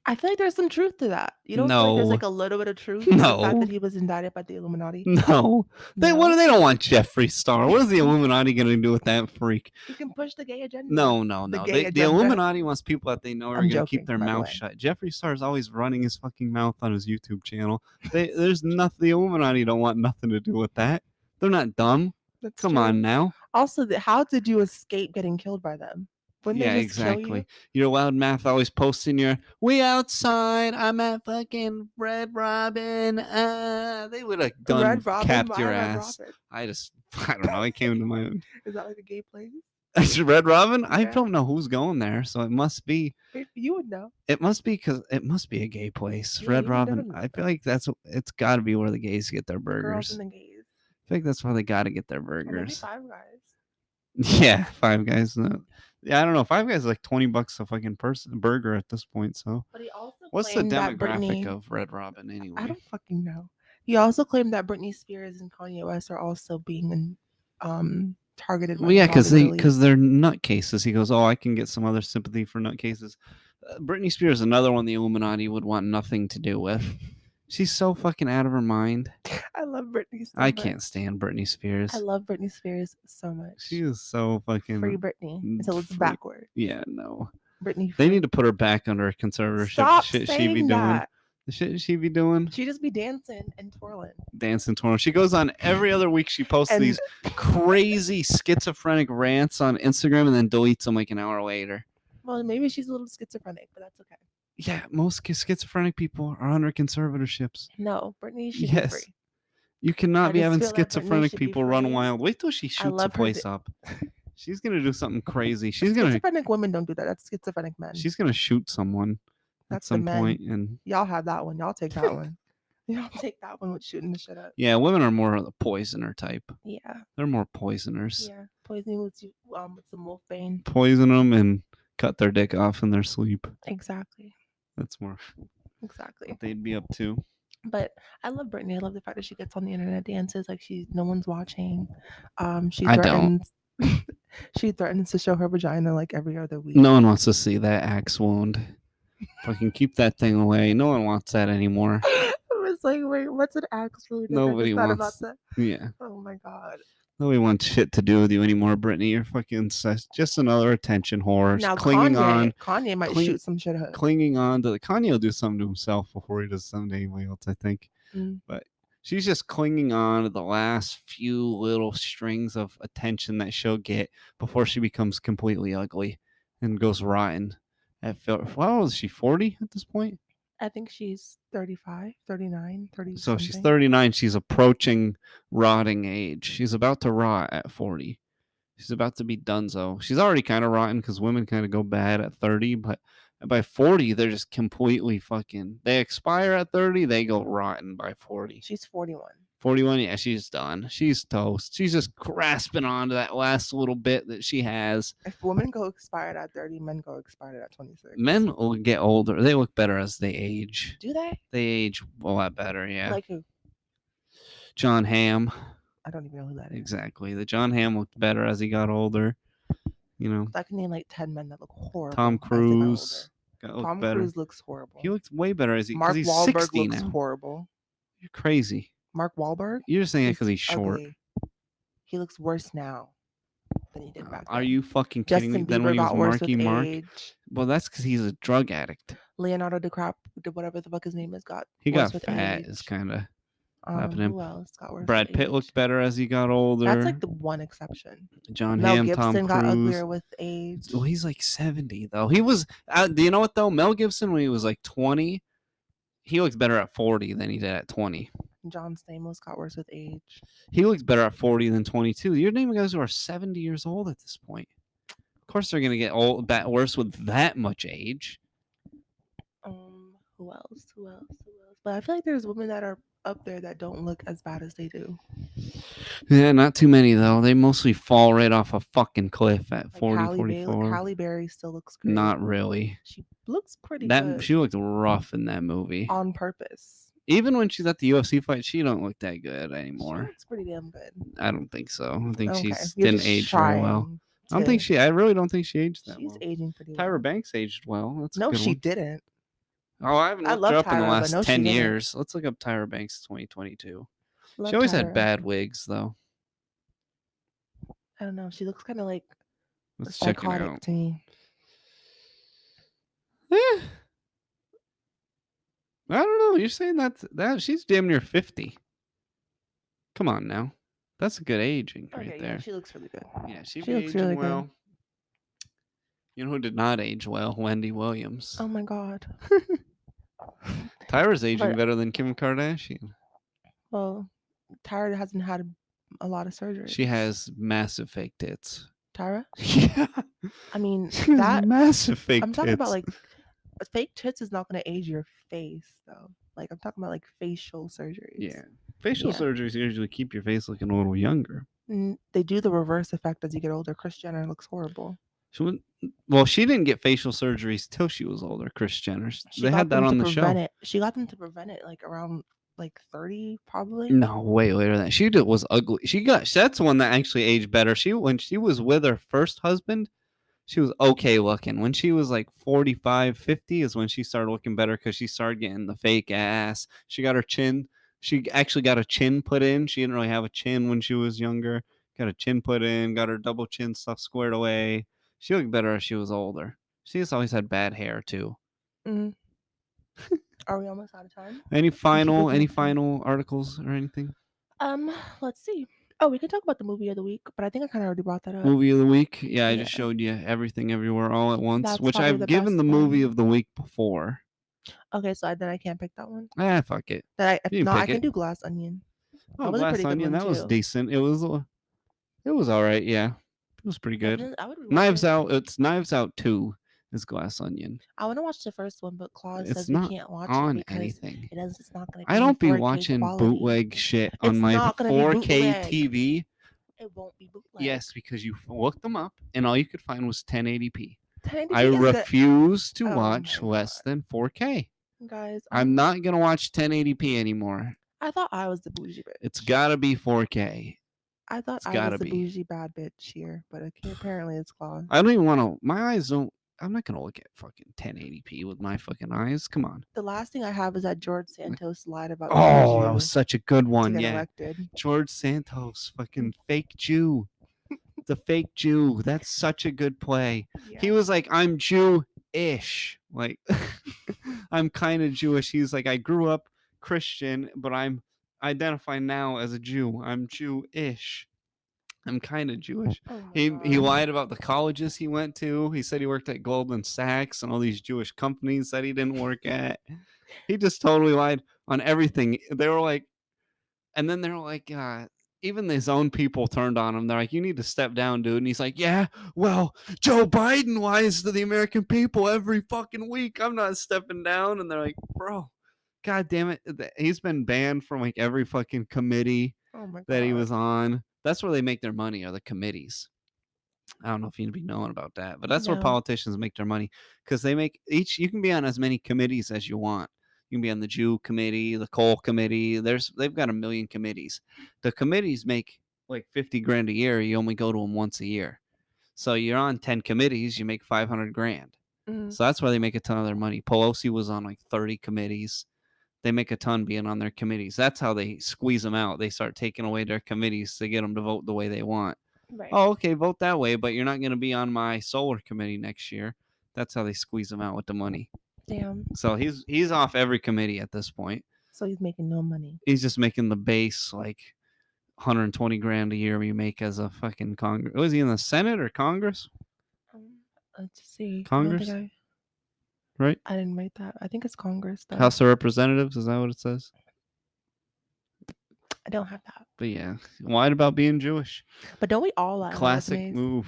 I feel like there's some truth to that. You don't feel like there's No, like a little bit of truth to the fact no, that he was indicted by the Illuminati? no. They No? they don't want Jeffree Star. What is the Illuminati gonna do with that freak? He can push the gay agenda. No, no, The no. gay The agenda. Illuminati wants people that they know are I'm gonna keep joking, their by the mouth way. shut. Jeffree Star is always running his fucking mouth on his YouTube channel. There's nothing. The Illuminati don't want nothing to do with that. They're not dumb. That's Come true. on now. Also, how did you escape getting killed by them? Wouldn't Yeah, they just kill you? exactly. Your loud mouth always posting your "we outside." I'm at fucking Red Robin. They would have done Red Robin? capped Why your Red ass. Robin? I don't know. I came to my Is that like a gay place? Red Robin. I Yeah. don't know who's going there, so it must be. You would know. It must be because it must be a gay place. Yeah, Red you would Robin. definitely I feel know. like it's got to be where the gays get their The girls burgers. and the gays. I think that's why they got to get their Or maybe burgers. Five Guys. Yeah, Five Guys. No. Yeah, I don't know. Five Guys is like $20 a fucking burger at this point. So, But he also what's the claimed that demographic Britney. of Red Robin anyway? I don't fucking know. He also claimed that Britney Spears and Kanye West are also being targeted by Well, yeah, the Hollywood elite. because they're nutcases. He goes, "Oh, I can get some other sympathy for nutcases." Britney Spears, another one the Illuminati would want nothing to do with. She's so fucking out of her mind. I love Britney so I much. can't stand Britney Spears. I love Britney Spears so much. She is so fucking Free Britney until it's free. backward. Yeah, no. Britney free. They need to put her back under a conservatorship. Stop Shit she saying be doing. that. The shit she be doing. She just be dancing and twirling. Dancing twirling. She goes on every other week. She posts And these crazy schizophrenic rants on Instagram and then deletes them like an hour later. well, maybe she's a little schizophrenic, but that's okay. Yeah, most schizophrenic people are under conservatorships. No, Brittany should be Yes. free. You cannot I be just having feel like Brittany schizophrenic should be people run free. wild. Wait till she I shoots a love her. place up. She's gonna do something crazy. She's gonna Schizophrenic women don't do that. That's schizophrenic men. shoot someone at That's the some men. point, and Y'all have that one. Y'all take that one. Y'all take that one with shooting the shit up. yeah, women are more of the poisoner type. Yeah. They're more poisoners. Yeah. Poisoning with some wolfbane. Poison them and cut their dick off in their sleep. Exactly. That's more Exactly. what they'd be up to. But I love Brittany. I love the fact that she gets on the internet dances like no one's watching. She I don't. threatens she threatens to show her vagina like every other week. No one wants to see that axe wound. Fucking keep that thing away. No one wants that anymore. I was like, wait, what's an axe wound? Nobody wants. That. Yeah. Oh my god. Nobody wants shit to do with you anymore, Brittany. You're fucking just another attention whore. Now clinging on. Kanye might shoot some shit up. Clinging on to the Kanye will do something to himself before he does something to anybody else, I think. But she's just clinging on to the last few little strings of attention that she'll get before she becomes completely ugly and goes rotten. How old is she? 40 at this point? I think she's 35, 39, 30 So something. she's 39. She's approaching rotting age. She's about to rot at 40. She's about to be donezo. She's already kind of rotten because women kind of go bad at 30, but by 40, they're just completely fucking. They expire at 30, they go rotten by 40. She's 41. 41, yeah, she's done. She's toast. She's just grasping on to that last little bit that she has. If women go expired at 30, men go expired at 26. Men will get older. They look better as they age. Do they? They age a lot better, yeah. Like who? John Hamm. I don't even know who that is. Exactly. The John Hamm looked better as he got older. You know. I can name like 10 men that look horrible. Tom Cruise. Tom Cruise looks horrible. He looks way better as Mark he's Wahlberg 60 looks now. horrible. You're crazy. Mark Wahlberg? You're just saying it because he's short. Ugly. He looks worse now than he did back then. Are you fucking kidding me? Then when he was Marky Mark? Well, that's because he's a drug addict. Leonardo DiCaprio, whatever the fuck his name is, he got fat. Is kind of happening. Who else got worse? Brad Pitt looked better as he got older. That's like the one exception. John Mel Hamm, Gibson Tom Cruise got uglier with age. Well, he's like 70 though. He was. Do you know what though? Mel Gibson when he was like 20, he looks better at 40 than he did at 20. John Stamos got worse with age. He looks better at 40 than 22. You're naming guys who are 70 years old at this point. Of course, they're gonna get worse with that much age. Who else? But I feel like there's women that are up there that don't look as bad as they do. Yeah, not too many though. They mostly fall right off a fucking cliff at 40, Halle 44. Halle Berry still looks great. Not really. She looks pretty good. She looked rough in that movie. On purpose. Even when she's at the UFC fight, she don't look that good anymore. She looks pretty damn good. I don't think so. I think she You're didn't age very well. I really don't think she aged that well. She's aging pretty well. Tyra Banks aged well. That's no, a good she one. didn't. Oh, I haven't looked her up in the last no, 10 years. Let's look up Tyra Banks 2022. She always had bad wigs, though. I don't know. She looks kind of like psychotic to me. I don't know. You're saying that she's damn near 50. Come on now. That's a good aging right there. Yeah, she looks really good. Yeah, she looks really well. Good. You know who did not age well? Wendy Williams. Oh my god. Tyra's aging better than Kim Kardashian. Well, Tyra hasn't had a lot of surgery. She has massive fake tits. Tyra? Yeah. I mean, that massive fake I'm tits. talking about like fake tits is not going to age your face though. Like I'm talking about like facial surgeries. Yeah. Facial surgeries usually keep your face looking a little younger. They do the reverse effect as you get older. Kris Jenner looks horrible. She didn't get facial surgeries till she was older. Kris Jenner. They had that on the show. She got them to prevent it like around like 30 probably. No, way later than that. She was ugly. That's one that actually aged better. When she was with her first husband, she was okay looking. When she was like 45, 50 is when she started looking better because she started getting the fake ass. She got her chin. She actually got a chin put in. She didn't really have a chin when she was younger. Got a chin put in. Got her double chin stuff squared away. She looked better as she was older. She just always had bad hair too. Mm-hmm. Are we almost out of time? Any We keep looking any at the time. final articles or anything? Let's see. Oh, we can talk about the movie of the week, but I think I kind of already brought that up. Movie of the week? Yeah, I Yeah, just showed you Everything Everywhere All at Once, that's which probably I've the given best the movie one. of the week before. Okay, so then I can't pick that one. Fuck it. That You can no, I pick can it. do Glass Onion. Oh, That was a Glass pretty good Onion, one that was too. decent. It was all right. Yeah, it was pretty good. I would rewatch Knives it. Out. It's Knives Out 2 is Glass Onion. I want to watch the first one, but Claus It's says we not can't watch it on because anything. it does. It's not going to I be in don't be 4K watching quality. bootleg shit on It's my not going to be 4K bootleg. TV. It won't be bootleg. Yes, because you looked them up and all you could find was 1080p. 1080p I is good. refuse to Oh watch my less than 4K. guys, I'm not going to watch 1080p anymore. I thought I was the bougie bitch. It's got to be 4K. I thought It's I got was to the be. bougie bad bitch here, but apparently it's Claus. I don't even want to. My eyes don't. I'm not going to look at fucking 1080p with my fucking eyes. Come on. The last thing I have is that George Santos lied about Oh, being a that Jew was such a good to one. get Yeah. elected. George Santos, fucking fake Jew. The fake Jew. That's such a good play. Yeah. He was like, I'm Jew-ish. Like, I'm kind of Jewish. He's like, I grew up Christian, but I'm identify now as a Jew. I'm Jew-ish. I'm kind of Jewish. Oh my He God. lied about the colleges he went to. He said he worked at Goldman Sachs and all these Jewish companies that he didn't work at. He just totally lied on everything. They were like, and then they're like, even his own people turned on him. They're like, you need to step down, dude. And he's like, yeah, well, Joe Biden lies to the American people every fucking week. I'm not stepping down. And they're like, bro, God damn it. He's been banned from like every fucking committee Oh my God. that he was on. That's where they make their money, are the committees. I don't know if you'd be knowing about that, but that's where No. politicians make their money, because they make you can be on as many committees as you want. You can be on the Jew committee, the coal committee. They've got a million committees. The committees make like 50 grand a year. You only go to them once a year. So you're on 10 committees, you make 500 grand. Mhm. So that's why they make a ton of their money. Pelosi was on like 30 committees. They make a ton being on their committees. That's how they squeeze them out. They start taking away their committees to get them to vote the way they want. Right. Oh, okay, vote that way, but you're not going to be on my solar committee next year. That's how they squeeze him out with the money. Damn. So he's off every committee at this point. So he's making no money. He's just making the base like 120 grand a year you make as a fucking Congress. Was he in the Senate or Congress? Let's see. Congress? Right? I didn't write that. I think it's Congress though. House of Representatives, is that what it says? I don't have that. But yeah, lied about being Jewish. But don't we all lie? Classic move.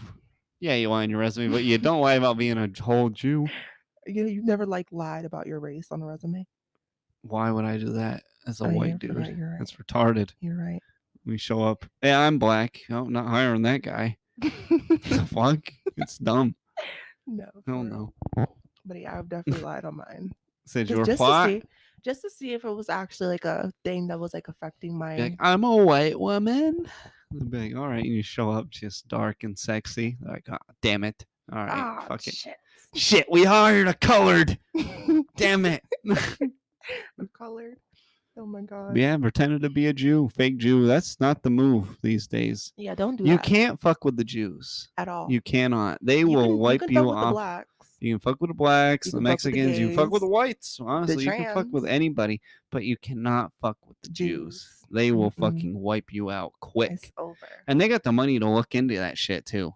Yeah, you lie on your resume, but you don't lie about being a whole Jew. You've never like lied about your race on a resume. Why would I do that as a white dude? You're right. That's retarded. You're right. We show up. Yeah, I'm black. Oh, not hiring that guy. What the fuck? It's dumb. No. Hell no. But yeah, I've definitely lied on mine. Said you were flat. Just to see if it was actually like a thing that was like affecting my. Like, I'm a white woman. They'll be like, all right, and you show up just dark and sexy. They're like, oh, damn it. All right, fuck it. Shit, we hired a colored. Damn it. A colored. Oh my God. Yeah, pretended to be a Jew, fake Jew. That's not the move these days. Yeah, don't do that. You can't fuck with the Jews at all. You cannot. They will wipe you off. The blacks. You can fuck with the blacks, the Mexicans. You can fuck with the whites. Honestly, you can fuck with anybody, but you cannot fuck with the Jews. They will fucking wipe you out quick. It's over. And they got the money to look into that shit too.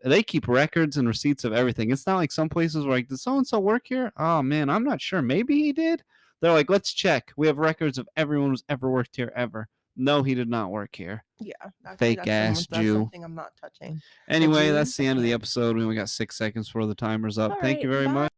They keep records and receipts of everything. It's not like some places where like, did so and so work here? Oh man, I'm not sure. Maybe he did. They're like, let's check. We have records of everyone who's ever worked here ever. No, he did not work here. Yeah. Fake ass Jew. That's something I'm not touching. Anyway, that's the end of the episode. We only got 6 seconds before the timer's up. Thank you very much.